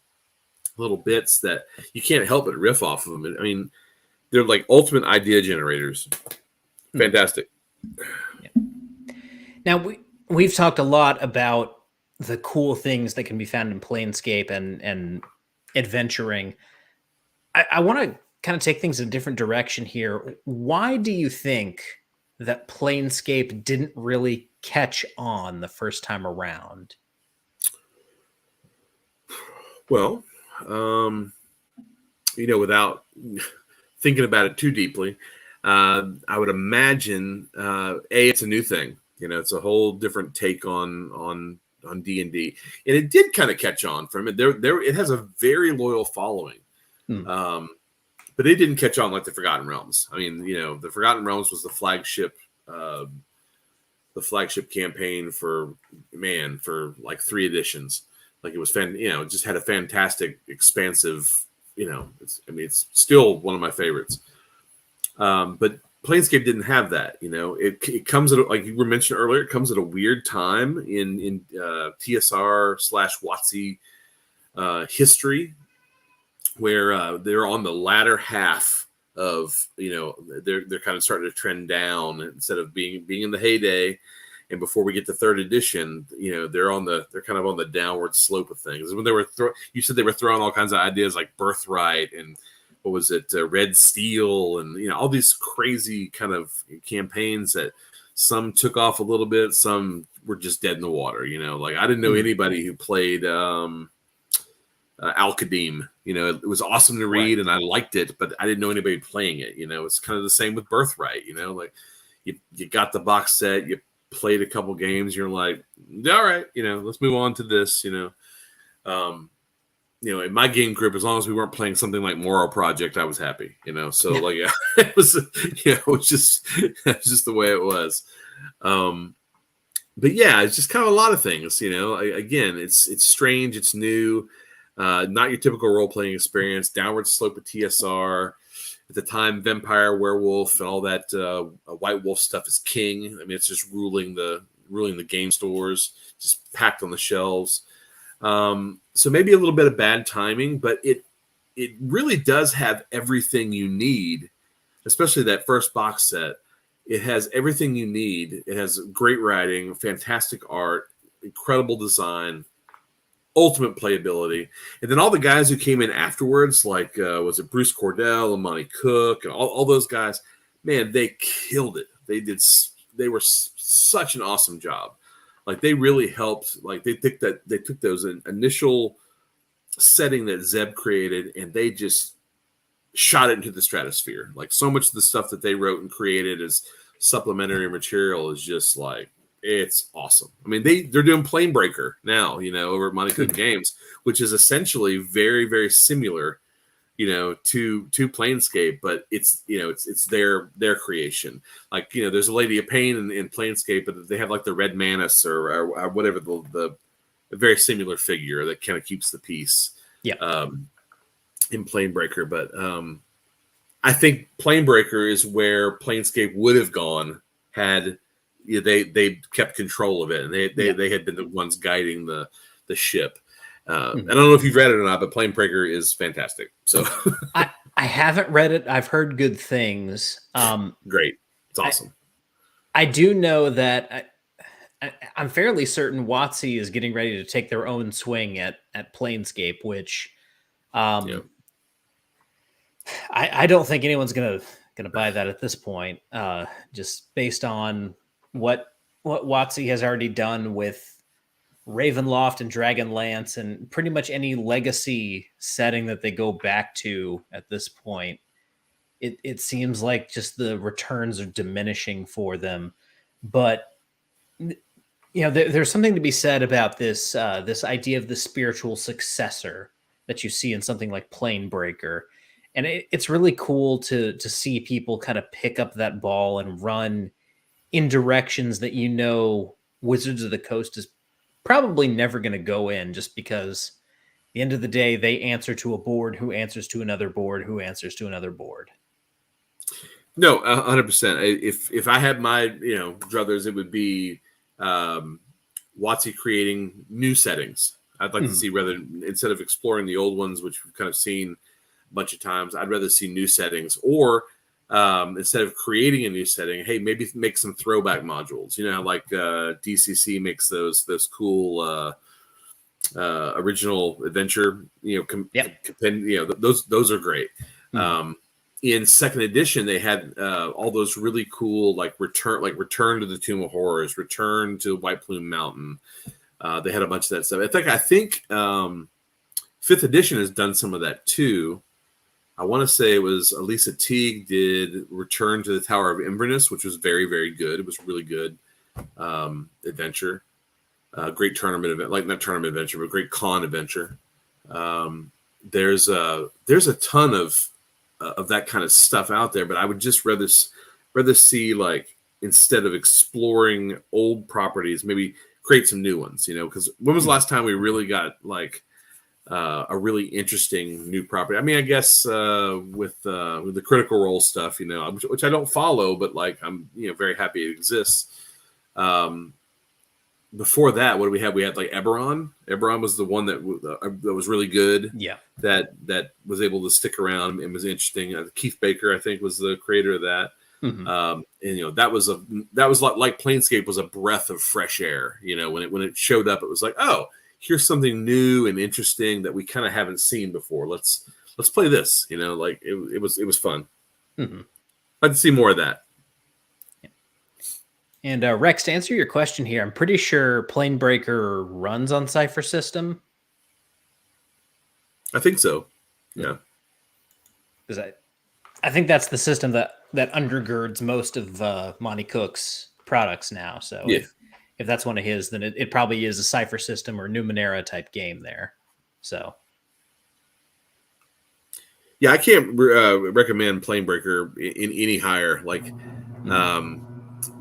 bits that you can't help but riff off of them. I mean, they're ultimate idea generators. Fantastic. Yeah. Now we've talked a lot about the cool things that can be found in Planescape and adventuring. I want to kind of take things in a different direction here. Why do you think that Planescape didn't really catch on the first time around? Well, without thinking about it too deeply, I would imagine it's a new thing. It's a whole different take on D&D, and it did kind of catch on from it. There, it has a very loyal following, but it didn't catch on like the Forgotten Realms. I mean, the Forgotten Realms was the flagship campaign for like 3 editions. Like it was it just had a fantastic, expansive. It's still one of my favorites. But Planescape didn't have that. It comes at, like you were mentioning earlier, it comes at a weird time in TSR/WotC history, where they're on the latter half of they're kind of starting to trend down instead of being in the heyday. And before we get to 3rd edition, they're kind of on the downward slope of things. When they were you said they were throwing all kinds of ideas like Birthright and what was it, Red Steel, and all these crazy kind of campaigns that some took off a little bit, some were just dead in the water. Like I didn't know anybody who played Al-Qadim. It was awesome to read, and I liked it, but I didn't know anybody playing it. It's kind of the same with Birthright. Like you got the box set, you played a couple games, you're like, all right, let's move on to this. In my game group, as long as we weren't playing something like Moral Project, I was happy. So like it was, it was just the way it was. But yeah, it's just kind of a lot of things. Again, it's strange, it's new, not your typical role playing experience. Downward slope of TSR. At the time, Vampire, Werewolf, and all that White Wolf stuff is king. I mean, it's just ruling the game stores, just packed on the shelves. So maybe a little bit of bad timing, but it really does have everything you need, especially that first box set. It has everything you need. It has great writing, fantastic art, incredible design, ultimate playability. And then all the guys who came in afterwards, like was it Bruce Cordell and Monty Cook and all those guys, man, they killed it. They were such an awesome job. Like they really helped. Like they took those initial setting that Zeb created and they just shot it into the stratosphere. Like so much of the stuff that they wrote and created as supplementary material is just like, it's awesome. I mean, they're doing Planebreaker now, over at Monty Cook Games, which is essentially very, very similar, to Planescape, but it's their creation. Like, there's a Lady of Pain in Planescape, but they have like the Red Manus or whatever the very similar figure that kind of keeps the peace. Yeah. In Planebreaker, but I think Planebreaker is where Planescape would have gone had they kept control of it, and they had been the ones guiding the ship. I don't know if you've read it or not, but Planebreaker is fantastic. So I haven't read it. I've heard good things. Great. It's awesome. I do know that I'm fairly certain WotC is getting ready to take their own swing at Planescape, which I don't think anyone's gonna buy that at this point, just based on what WotC has already done with Ravenloft and Dragonlance and pretty much any legacy setting that they go back to at this point. It seems like just the returns are diminishing for them. But there's something to be said about this this idea of the spiritual successor that you see in something like Planebreaker. And it's really cool to see people kind of pick up that ball and run in directions that Wizards of the Coast is probably never going to go in, just because at the end of the day, they answer to a board who answers to another board who answers to another board. No, 100%. If I had my druthers, it would be WotC creating new settings. I'd like to see, rather instead of exploring the old ones, which we've kind of seen a bunch of times, I'd rather see new settings, or instead of creating a new setting, hey, maybe make some throwback modules. Like DCC makes those cool original adventure. Those are great. in second edition, they had all those really cool Return to the Tomb of Horrors, Return to White Plume Mountain. They had a bunch of that stuff. In fact, I think fifth edition has done some of that too. I want to say it was Elisa Teague did Return to the Tower of Inverness, which was very, very good. It was a really good adventure. Great tournament event, like not tournament adventure, but great con adventure. There's a ton of that kind of stuff out there, but I would just rather see, like, instead of exploring old properties, maybe create some new ones. Because when was the last time we really got like a really interesting new property? I mean, I guess with the Critical Role stuff, which I don't follow, but like I'm very happy it exists. Before that, what do we have? We had like Eberron. Eberron was the one that was really good. Yeah. That was able to stick around and was interesting. Keith Baker, I think, was the creator of that. Mm-hmm. And that was like Planescape was a breath of fresh air. When it showed up, it was like, oh, here's something new and interesting that we kind of haven't seen before. Let's play this. Like it was fun. Mm-hmm. I'd like to see more of that. And Rex, to answer your question here, I'm pretty sure Planebreaker runs on Cypher System. I think so. Yeah. Because I think that's the system that undergirds most of Monty Cook's products now. So yeah. If that's one of his, then it probably is a Cypher System or Numenera type game there. So. Yeah, I can't recommend Planebreaker in any higher. Like,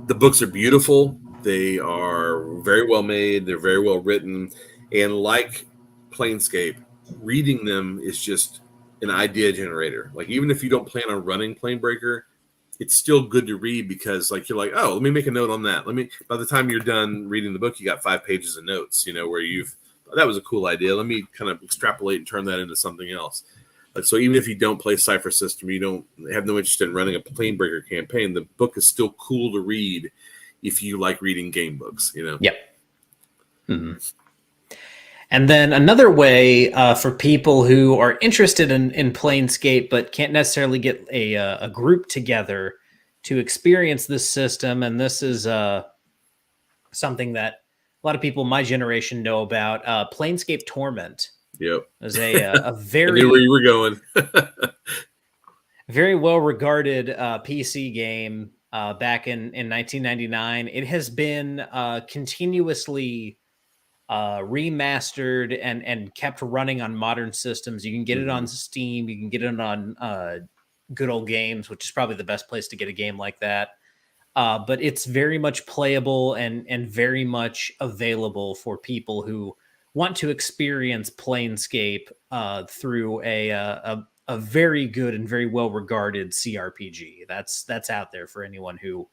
the books are beautiful. They are very well made. They're very well written. And like Planescape, reading them is just an idea generator. Like, even if you don't plan on running Planebreaker, it's still good to read because, like, you're like, oh, let me make a note on that. By the time you're done reading the book, you got 5 pages of notes, where that was a cool idea. Let me kind of extrapolate and turn that into something else. So even if you don't play Cypher System, you don't have no interest in running a Planebreaker campaign, the book is still cool to read if you like reading game books, Yep. Mm-hmm. And then another way for people who are interested in Planescape but can't necessarily get a group together to experience this system, and this is something that a lot of people in my generation know about, Planescape Torment. Yep. It was a very... I knew where you were going. very well-regarded PC game back in 1999. It has been continuously remastered and kept running on modern systems. You can get it on Steam. You can get it on Good Old Games, which is probably the best place to get a game like that. But it's very much playable and very much available for people who want to experience Planescape through a very good and very well-regarded CRPG. That's out there for anyone who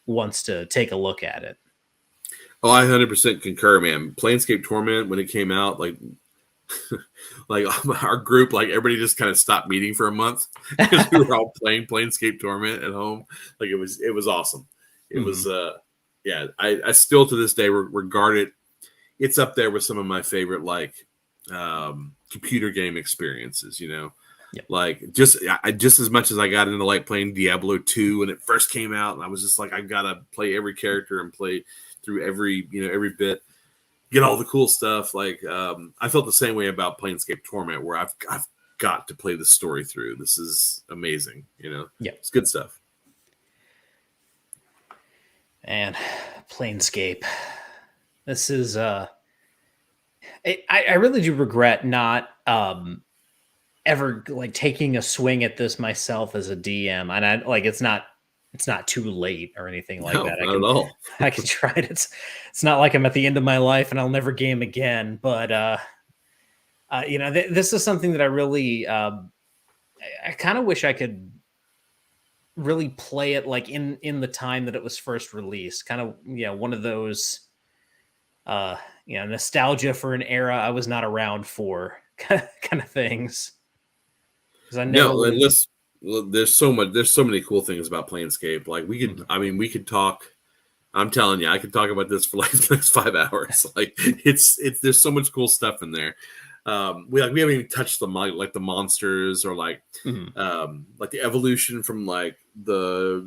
wants to take a look at it. Oh, I 100% concur, man. Planescape Torment, when it came out, like our group, like everybody just kind of stopped meeting for a month because we were all playing Planescape Torment at home. Like it was awesome. It was, yeah. I still to this day regard it. It's up there with some of my favorite computer game experiences. Yep. Like just as much as I got into like playing Diablo 2 when it first came out, and I was just like, I gotta play every character and play through every bit, get all the cool stuff. Like I felt the same way about Planescape Torment, where I've got to play the story through. This is amazing. Yeah, it's good stuff. And Planescape, this is I really do regret not ever like taking a swing at this myself as a DM, and I like it's not too late or anything like that. Not at all. I can try it. It's not like I'm at the end of my life and I'll never game again. But this is something that I really I kind of wish I could really play it like in the time that it was first released. Kind of one of those nostalgia for an era I was not around for kind of things. Because I know there's so many cool things about Planescape. Like we could talk. I'm telling you, I could talk about this for like the next 5 hours. Like it's there's so much cool stuff in there. We haven't even touched the like the monsters or like Mhm. the evolution from like the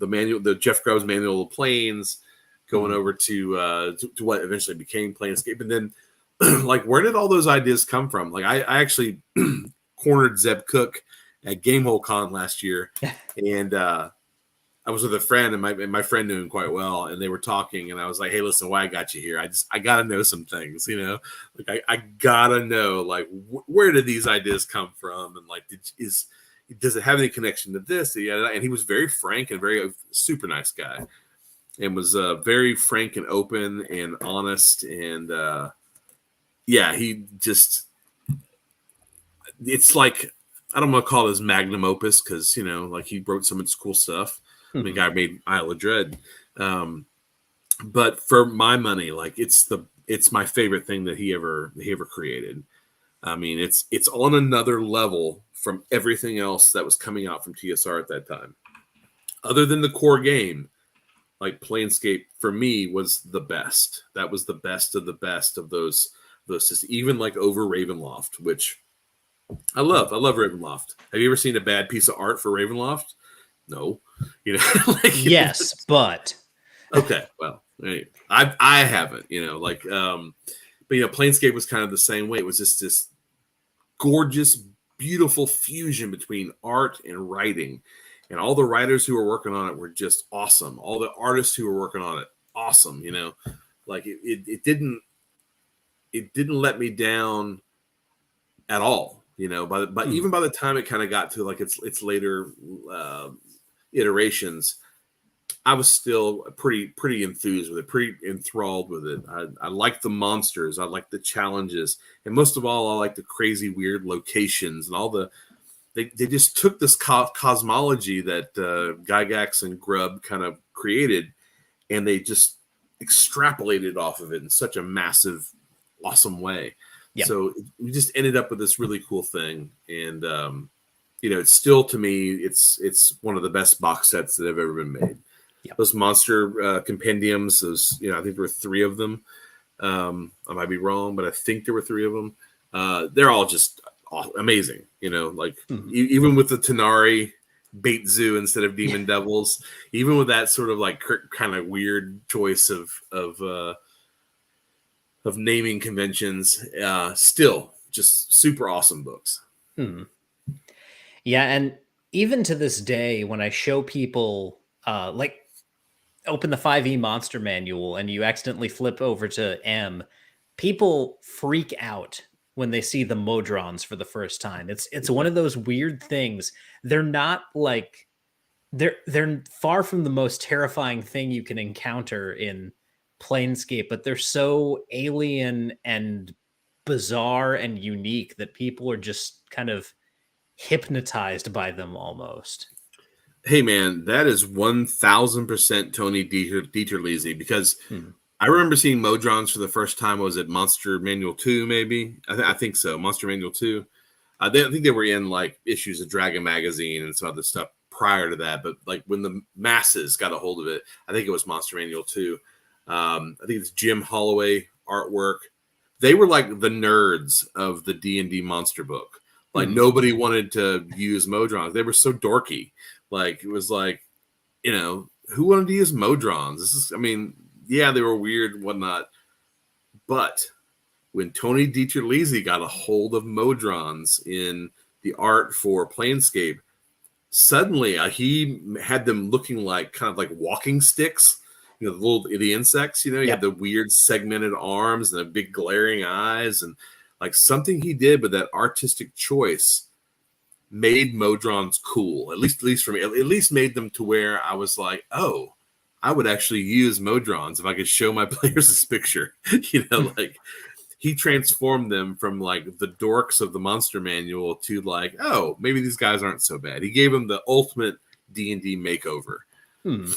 manual, the Jeff Grubb's manual of planes, going Mhm. over to what eventually became Planescape, and then like where did all those ideas come from? Like I actually cornered Zeb Cook at Gamehole Con last year, and I was with a friend, and my friend knew him quite well, and they were talking, and I was like, "Hey, listen, why I got you here? I gotta know some things, you know, like I gotta know like where did these ideas come from, and like does it have any connection to this?" Yeah, and he was very frank and very super nice guy, and was very frank and open and honest, and yeah, he just it's like I don't want to call it his magnum opus because like he wrote some of his cool stuff. I mean, Mhm. guy made Isle of Dread. But for my money, like it's my favorite thing that he ever created. I mean, it's on another level from everything else that was coming out from TSR at that time. Other than the core game, like Planescape for me was the best. That was the best of those systems, even like over Ravenloft, which I love. I love Ravenloft. Have you ever seen a bad piece of art for Ravenloft? No. Yes, but Okay, well, I haven't, but Planescape was kind of the same way. It was just this gorgeous, beautiful fusion between art and writing, and all the writers who were working on it were just awesome. All the artists who were working on it, awesome. Like it didn't let me down at all. But Mhm. even by the time it kind of got to like its later uh, iterations, I was still pretty enthused with it, pretty enthralled with it. I like the monsters, I like the challenges, and most of all, I like the crazy, weird locations and all the. They just took this cosmology that Gygax and Grubb kind of created, and they just extrapolated off of it in such a massive, awesome way. Yeah. So we just ended up with this really cool thing, and it's still to me, it's one of the best box sets that have ever been made. Yeah. Those monster compendiums, I think there were three of them. I might be wrong, but I think there were three of them. They're all just amazing. Mhm. Even with the Tanari bait zoo instead of demon devils, even with that sort of like kind of weird choice of naming conventions, still just super awesome books. Mhm. Yeah, and even to this day, when I show people, like, open the 5e monster manual and you accidentally flip over to M, people freak out when they see the Modrons for the first time. It's one of those weird things. They're not like they're far from the most terrifying thing you can encounter in Planescape, but they're so alien and bizarre and unique that people are just kind of hypnotized by them almost. Hey man, that is 1,000% Tony Dieterlezy, because Hmm. I remember seeing Modrons for the first time. Was it Monster Manual 2, maybe? I think so. Monster Manual 2. I think they were in like issues of Dragon Magazine and some other stuff prior to that. But like when the masses got a hold of it, I think it was Monster Manual 2. I think it's Jim Holloway artwork. They were like the nerds of the D&D monster book. Like Hmm. nobody wanted to use Modrons. They were so dorky. Like it was like, who wanted to use Modrons? I mean, yeah, they were weird and whatnot. But when Tony Dieterlezy got a hold of Modrons in the art for Planescape, suddenly he had them looking like kind of like walking sticks. The insects. You had Yep. the weird segmented arms and the big glaring eyes, and like something he did with that artistic choice made Modrons cool. At least for me, at least made them to where I was like, oh, I would actually use Modrons if I could show my players this picture. Like he transformed them from like the dorks of the monster manual to like, oh, maybe these guys aren't so bad. He gave them the ultimate D&D makeover. Hmm.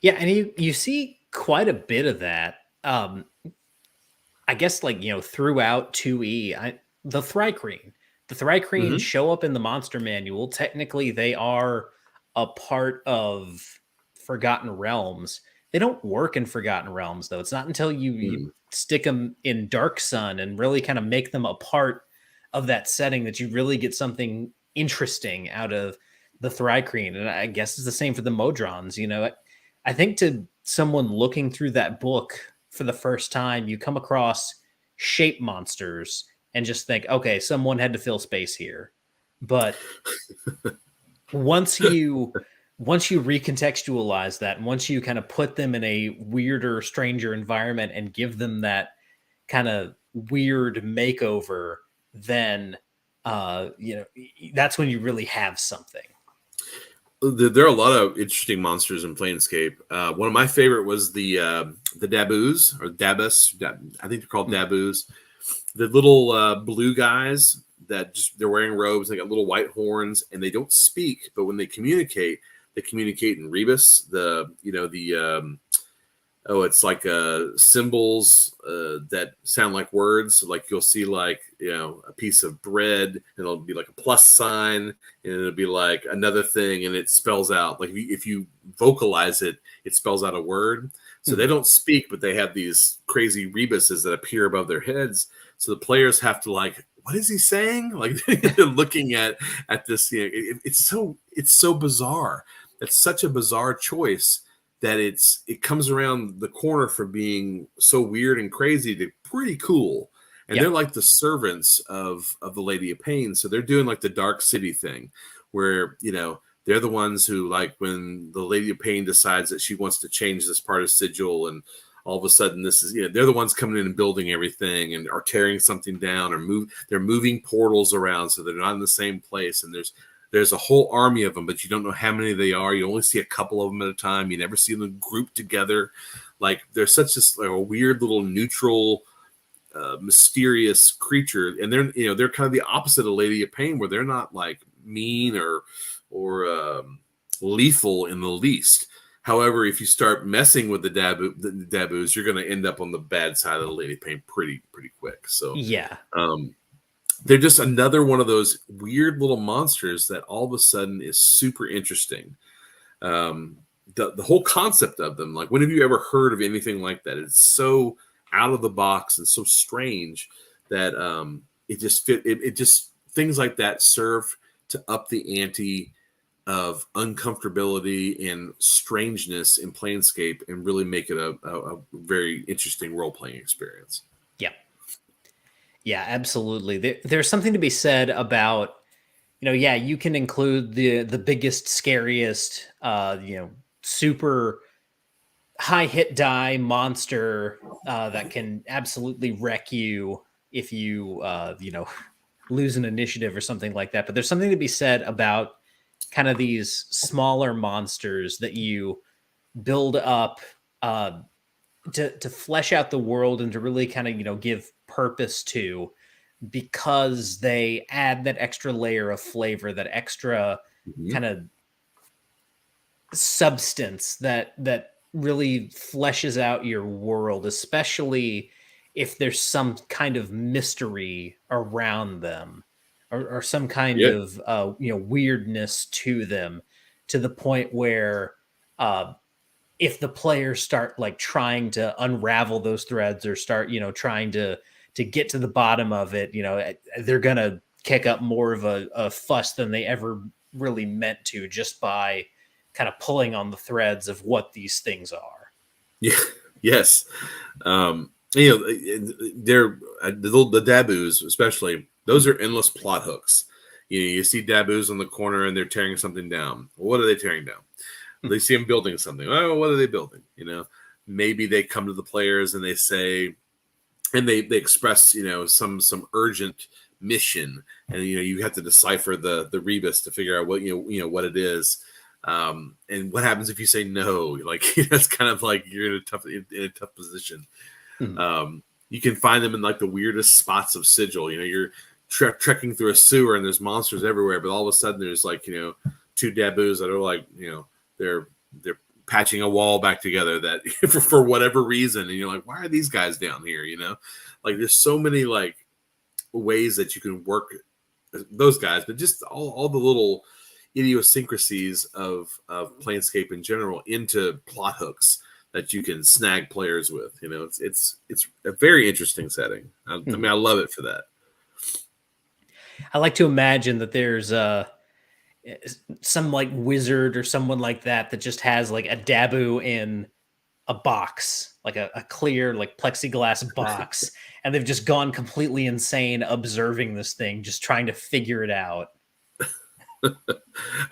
Yeah, and you see quite a bit of that. I guess like throughout 2E, the Thrycreen. The Thrycreen Mm-hmm. show up in the monster manual. Technically, they are a part of Forgotten Realms. They don't work in Forgotten Realms though. It's not until you Mm. stick them in Dark Sun and really kind of make them a part of that setting, that you really get something interesting out of the Thri-kreen. And I guess it's the same for the Modrons. You know, I think to someone looking through that book for the first time, you come across shape monsters and just think, okay, someone had to fill space here. But once you recontextualize that, and once you kind of put them in a weirder, stranger environment and give them that kind of weird makeover, then that's when you really have something. There are a lot of interesting monsters in Planescape. One of my favorite was the Daboos, or Dabus. I think they're called Daboos. The little blue guys that they're wearing robes. They got little white horns, and they don't speak. But when they communicate in Rebus. It's like symbols that sound like words. So like you'll see like, a piece of bread, and it'll be like a plus sign, and it'll be like another thing, and it spells out, like if you vocalize it, it spells out a word. So they don't speak, but they have these crazy rebuses that appear above their heads. So the players have to like, what is he saying? Like they're looking at this. It's so bizarre. It's such a bizarre choice that it comes around the corner from being so weird and crazy to pretty cool. And They're like the servants of the Lady of Pain. So they're doing like the Dark City thing where, they're the ones who, like, when the Lady of Pain decides that she wants to change this part of Sigil, and all of a sudden this is, they're the ones coming in and building everything and are tearing something down, or they're moving portals around so they're not in the same place. And there's a whole army of them, but you don't know how many they are. You only see a couple of them at a time. You never see them grouped together. Like, they're such a weird little neutral, mysterious creature. And they're kind of the opposite of Lady of Pain, where they're not like mean or lethal in the least. However, if you start messing with the Daboos, you're going to end up on the bad side of the Lady of Pain pretty quick. So they're just another one of those weird little monsters that all of a sudden is super interesting. The whole concept of them, like, when have you ever heard of anything like that? It's so out of the box and so strange that it just things like that serve to up the ante of uncomfortability and strangeness in Planescape and really make it a very interesting role-playing experience. Yeah, absolutely. There's something to be said about, you can include the biggest, scariest, super high hit die monster that can absolutely wreck you if you, lose an initiative or something like that. But there's something to be said about kind of these smaller monsters that you build up to flesh out the world and to really kind of, give purpose to, because they add that extra layer of flavor, that extra kind of substance that really fleshes out your world, especially if there's some kind of mystery around them, or some kind of weirdness to them, to the point where if the players start like trying to unravel those threads, or start trying to get to the bottom of it, they're gonna kick up more of a fuss than they ever really meant to, just by kind of pulling on the threads of what these things are. Yes. They're the Daboos, especially. Those are endless plot hooks. You see Daboos on the corner and they're tearing something down. What are they tearing down? They see them building something. Oh, what are they building? Maybe they come to the players and they say, and they express, some urgent mission, and you have to decipher the rebus to figure out what what it is. And what happens if you say no? Like, that's kind of like you're in a tough position. You can find them in like the weirdest spots of Sigil. You're trekking through a sewer and there's monsters everywhere, but all of a sudden there's like two Daboos that are like they're patching a wall back together that for whatever reason, and you're like, why are these guys down here? Like, there's so many like ways that you can work those guys, but just all the little idiosyncrasies of Planescape in general into plot hooks that you can snag players with. You know, it's a very interesting setting. I mean, I love it for that. I like to imagine that there's some like wizard or someone like that just has like a Dabu in a box, like a clear like plexiglass box, and they've just gone completely insane observing this thing, just trying to figure it out. I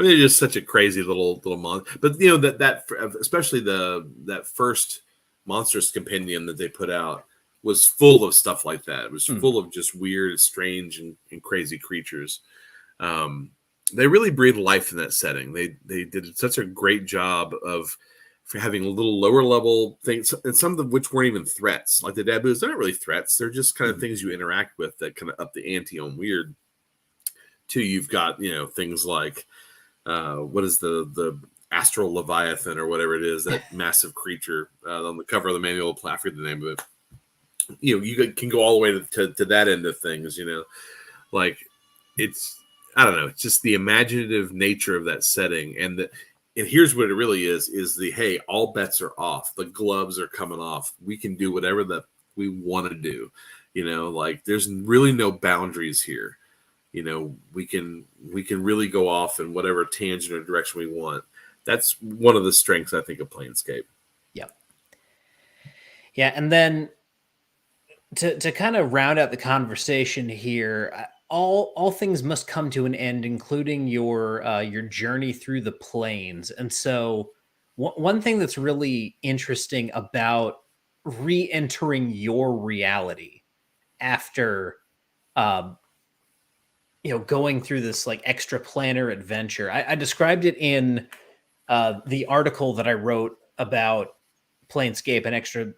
mean, they're just such a crazy little monster. But you know that especially that first monstrous compendium that they put out was full of stuff like that. It was full of just weird, strange, and crazy creatures. They really breathed life in that setting. They did such a great job of having a little lower level things, and some of which weren't even threats. Like the Dabus, they're not really threats. They're just kind of things you interact with that kind of up the ante on weird. Too, you've got, you know, things like what is the Astral Leviathan or whatever it is, that massive creature on the cover of the manual. I forget the name of it. You know, you can go all the way to that end of things. You know, like I don't know. It's just the imaginative nature of that setting, and here's what it really is the, hey, all bets are off. The gloves are coming off. We can do whatever that we want to do. You know, like there's really no boundaries here. You know, we can really go off in whatever tangent or direction we want. That's one of the strengths, I think, of Planescape. Yep. Yeah, and then to kind of round out the conversation here, all things must come to an end, including your journey through the planes. And so, one thing that's really interesting about re-entering your reality after going through this like extraplanar adventure. I described it in the article that I wrote about Planescape and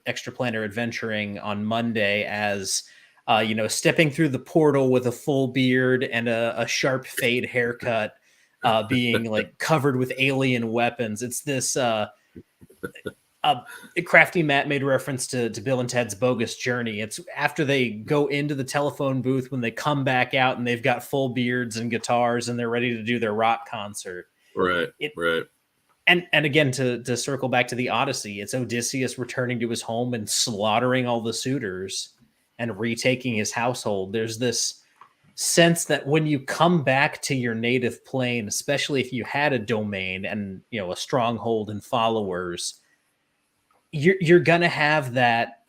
extraplanar adventuring on Monday as stepping through the portal with a full beard and a sharp fade haircut, being like covered with alien weapons. It's this Crafty Matt made reference to Bill and Ted's Bogus Journey. It's after they go into the telephone booth, when they come back out and they've got full beards and guitars and they're ready to do their rock concert. Right. And again, to circle back to the Odyssey, it's Odysseus returning to his home and slaughtering all the suitors and retaking his household. There's this sense that when you come back to your native plane, especially if you had a domain and a stronghold and followers, you're gonna have that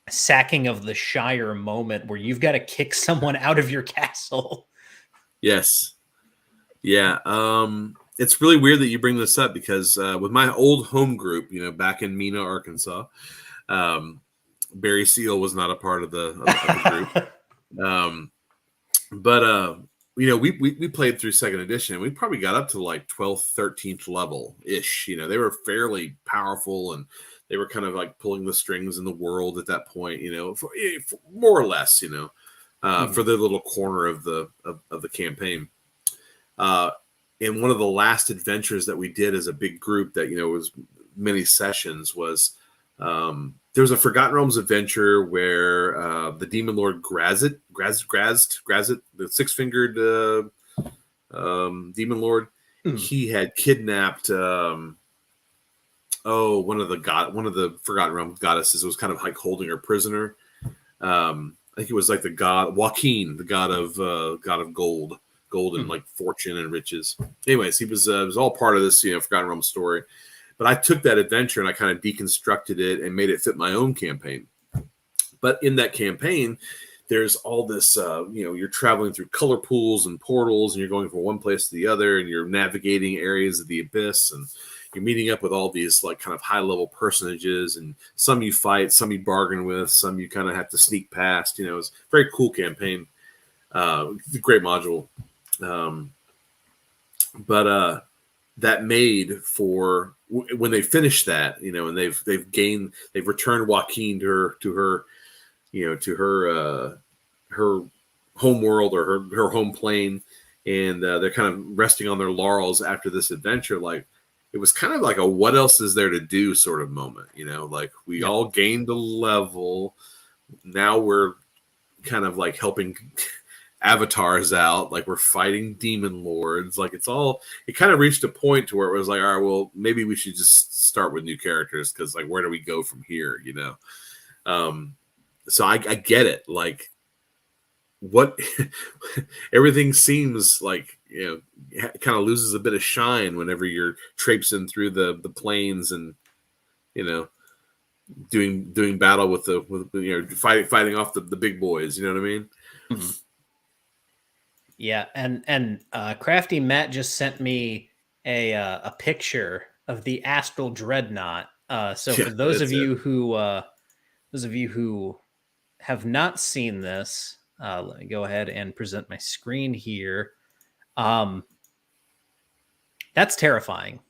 sacking of the Shire moment where you've got to kick someone out of your castle. Yes. Yeah. It's really weird that you bring this up because with my old home group, back in Mena, Arkansas, Barry Seal was not a part of the group. But we played through second edition and we probably got up to like 12th, 13th level ish. They were fairly powerful and they were kind of like pulling the strings in the world at that point, for more or less, for their little corner of the campaign. And one of the last adventures that we did as a big group that, was many sessions was, there was a Forgotten Realms adventure where the Demon Lord Grazit, the six-fingered Demon Lord, he had kidnapped one of the Forgotten Realms goddesses. It was kind of like holding her prisoner. I think it was like the god Joaquin, the god of gold and like fortune and riches. Anyways, it was all part of this Forgotten Realms story. But I took that adventure and I kind of deconstructed it and made it fit my own campaign. But in that campaign, there's all this, you're traveling through color pools and portals and you're going from one place to the other and you're navigating areas of the abyss and you're meeting up with all these like kind of high level personages, and some you fight, some you bargain with, some you kind of have to sneak past. It's a very cool campaign. Great module. But that made for when they finished that, and they've returned Joaquin to her home world or her home plane, and they're kind of resting on their laurels after this adventure. Like it was kind of like a what else is there to do sort of moment, like we all gained a level. Now we're kind of like helping avatars out, like we're fighting demon lords. Like it kind of reached a point to where it was like, all right, well, maybe we should just start with new characters because like where do we go from here, you know? So I get it. Like what everything seems like, you know, kind of loses a bit of shine whenever you're traipsing through the plains and, you know, doing battle with you know, fighting off the big boys. You know what I mean? Mm-hmm. Yeah, and Crafty Matt just sent me a picture of the Astral Dreadnought. So Yeah, for those of you who have not seen this, let me go ahead and present my screen here. That's terrifying.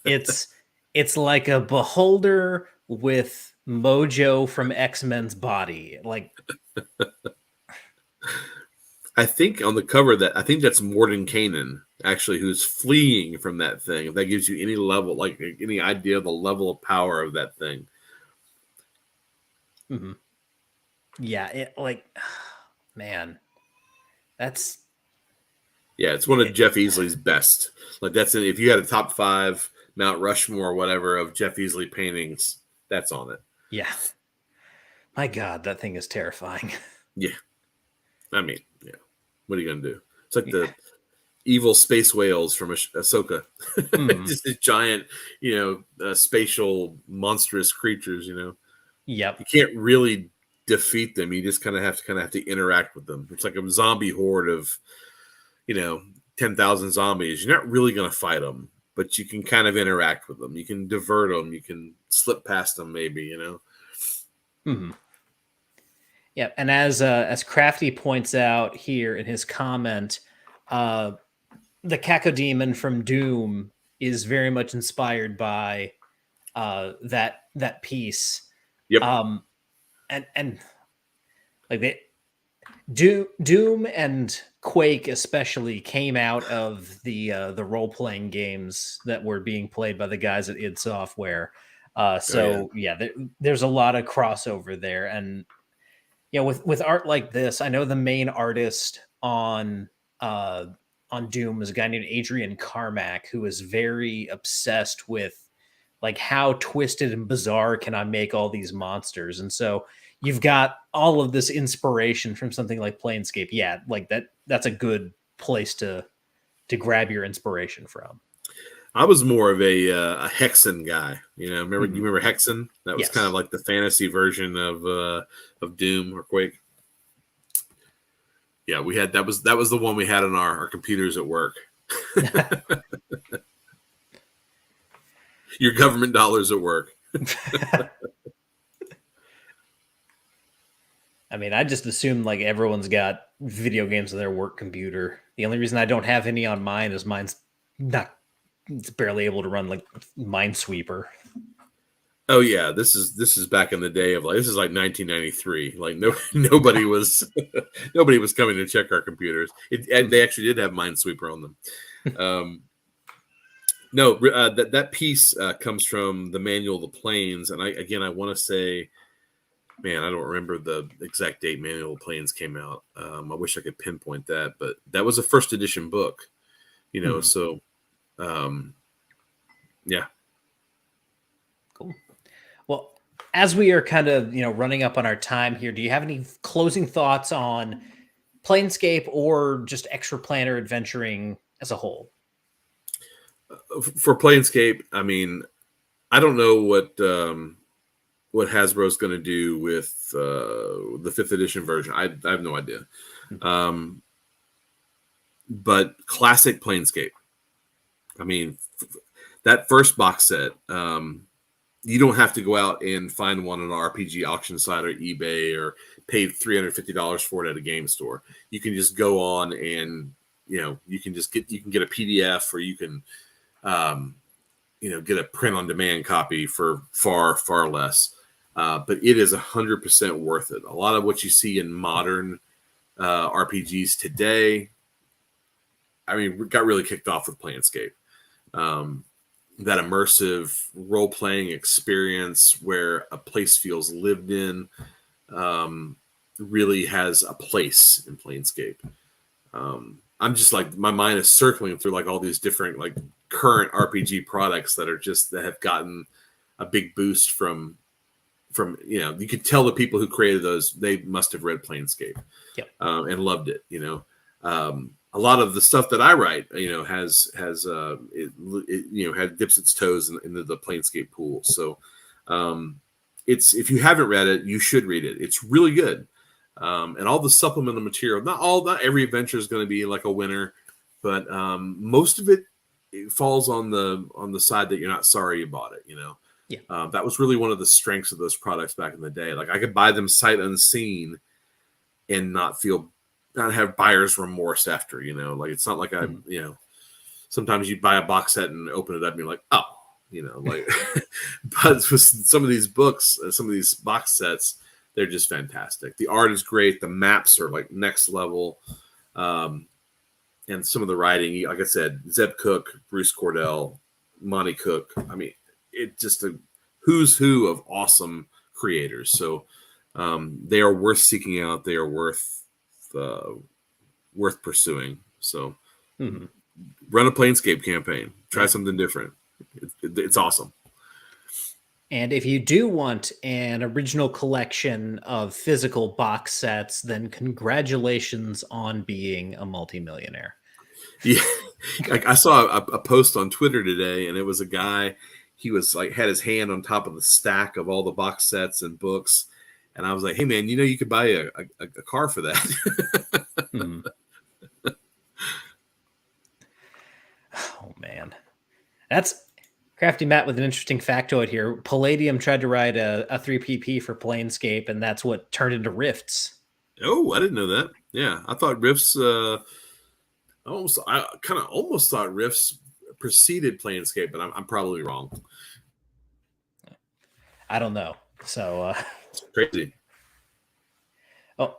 It's like a beholder with Mojo from X-Men's body. Like, I think on the cover I think that's Mordenkainen actually, who's fleeing from that thing. If that gives you any level, like any idea of the level of power of that thing. mm-hmm. Yeah, it like, man, that's it's one of Jeff Easley's best. Like if you had a top 5 Mount Rushmore or whatever of Jeff Easley paintings, that's on it. Yeah. My God, that thing is terrifying. Yeah. I mean, yeah. What are you gonna do? It's like the evil space whales from Ahsoka. Just these giant, you know, spatial monstrous creatures. You know. Yep. You can't really defeat them. You just kind of have to interact with them. It's like a zombie horde of, you know, 10,000 zombies. You're not really going to fight them, but you can kind of interact with them. You can divert them. You can slip past them, maybe. You know. Mm-hmm. Yeah, and as Crafty points out here in his comment, the Cacodemon from Doom is very much inspired by that piece. Yep. And like Doom and Quake especially came out of the role playing games that were being played by the guys at id Software. There's a lot of crossover there, and yeah, with art like this, I know the main artist on Doom was a guy named Adrian Carmack, who is very obsessed with like how twisted and bizarre can I make all these monsters. And so you've got all of this inspiration from something like Planescape. Yeah, like that's a good place to grab your inspiration from. I was more of a Hexen guy. You know, you remember Hexen? That was kind of like the fantasy version of Doom or Quake. Yeah, we had that was the one we had on our computers at work. Your government dollars at work. I mean, I just assume like everyone's got video games on their work computer. The only reason I don't have any on mine is it's barely able to run like Minesweeper. Oh yeah, this is back in the day of like this is like 1993. Like nobody was coming to check our computers. They actually did have Minesweeper on them. No, that piece comes from the Manual of the Planes, and I want to say, man, I don't remember the exact date Manual of the Planes came out. I wish I could pinpoint that, but that was a first edition book, you know. So, yeah. Cool. Well, as we are kind of running up on our time here, do you have any closing thoughts on Planescape or just Extraplanar adventuring as a whole? For Planescape, I mean, I don't know what Hasbro's going to do with the 5th edition version. I have no idea. But classic Planescape. I mean, that first box set, you don't have to go out and find one on an RPG auction site or eBay or pay $350 for it at a game store. You can just go on and you can get a PDF, or you can get a print on demand copy for far, far less. But it is 100% worth it. A lot of what you see in modern RPGs today, I mean, got really kicked off with Planescape. That immersive role-playing experience where a place feels lived in, really has a place in Planescape. I'm just like, my mind is circling through like all these different like current RPG products that have gotten a big boost from you could tell the people who created those, they must have read Planescape. Yep. And loved it. A lot of the stuff that I write, has had dips its toes into the Planescape pool. So if you haven't read it, you should read it. It's really good. And all the supplemental material, not every adventure is going to be like a winner, but most of it falls on the side that you're not sorry you bought it. Yeah. That was really one of the strengths of those products back in the day. Like I could buy them sight unseen and not have buyer's remorse after. Like it's not like sometimes you buy a box set and open it up and you're like, oh, like. But with some of these books, some of these box sets, they're just fantastic. The art is great. The maps are like next level. And some of the writing, like I said, Zeb Cook, Bruce Cordell, Monty Cook. I mean, it's just a who's who of awesome creators. So they are worth seeking out. They are worth pursuing. So run a Planescape campaign. Try something different. It's awesome. And if you do want an original collection of physical box sets, then congratulations on being a multimillionaire. Yeah, like I saw a post on Twitter today, and it was a guy. He was like had his hand on top of the stack of all the box sets and books, and I was like, "Hey, man, you could buy a car for that." Oh man, that's Crafty Matt with an interesting factoid here. Palladium tried to write a 3PP for Planescape, and that's what turned into Rifts. Oh, I didn't know that. Yeah, I thought Rifts. I kind of almost thought Rifts preceded Planescape, but I'm probably wrong. I don't know. So it's crazy. Oh,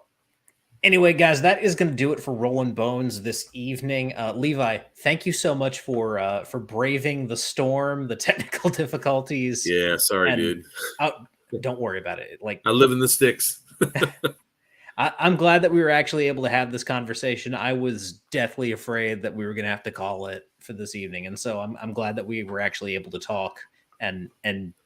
anyway, guys, that is going to do it for Rollin Bones this evening. Levi, thank you so much for braving the storm, the technical difficulties. Yeah, sorry, dude. Don't worry about it. Like I live in the sticks. I'm glad that we were actually able to have this conversation. I was deathly afraid that we were going to have to call it for this evening, and so I'm glad that we were actually able to talk and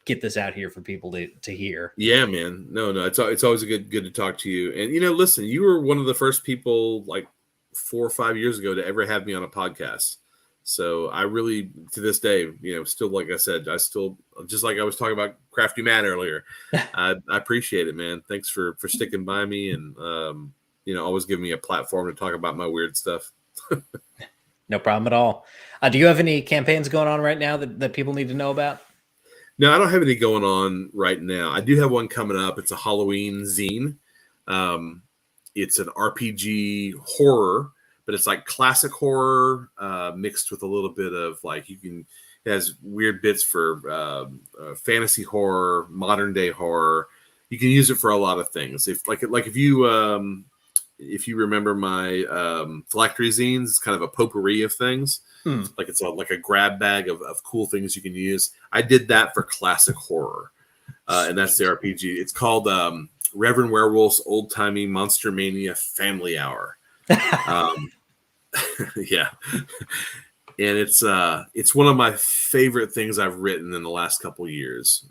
get this out here for people to hear. Yeah, man. No, it's always good to talk to you. And listen, you were one of the first people like 4 or 5 years ago to ever have me on a podcast. So I really, to this day, still, like I said, I still, just like I was talking about Crafty Matt earlier, I appreciate it, man. Thanks for sticking by me and, always giving me a platform to talk about my weird stuff. No problem at all. Do you have any campaigns going on right now that people need to know about? No, I don't have any going on right now. I do have one coming up. It's a Halloween zine. It's an RPG horror, but it's like classic horror mixed with a little bit of like it has weird bits for fantasy horror, modern day horror. You can use it for a lot of things. If you remember my phylactery zines, it's kind of a potpourri of things. Like it's like a grab bag of cool things you can use. I did that for classic horror, and that's the RPG. It's called Reverend Werewolf's Old Timey Monster Mania Family Hour. Yeah, and it's one of my favorite things I've written in the last couple of years.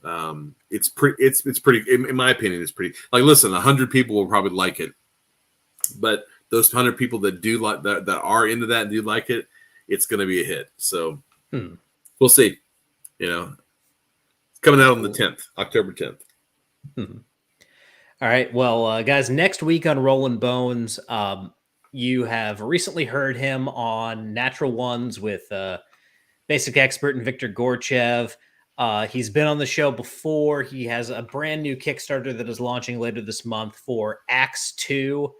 It's pretty. In my opinion, it's pretty. Like, listen, 100 people will probably like it, but those 100 people that do like that are into that and do like it, it's going to be a hit. So we'll see. It's coming out on the 10th, October 10th. All right. Well, guys, next week on Rollin Bones, you have recently heard him on Natural Ones with Basic Expert and Victor Gorchev. He's been on the show before. He has a brand new Kickstarter that is launching later this month for Acts 2.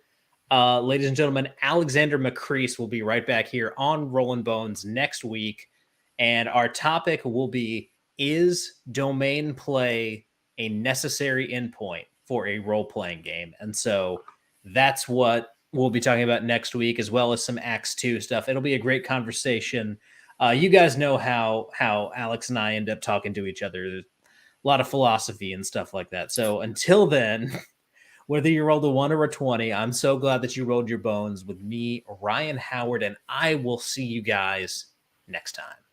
Ladies and gentlemen, Alexander McCrease will be right back here on Rollin Bones next week. And our topic will be, is domain play a necessary endpoint for a role-playing game? And so that's what we'll be talking about next week, as well as some Acts 2 stuff. It'll be a great conversation. You guys know how Alex and I end up talking to each other. There's a lot of philosophy and stuff like that. So until then, Whether you rolled a 1 or a 20, I'm so glad that you rolled your bones with me, Ryan Howard, and I will see you guys next time.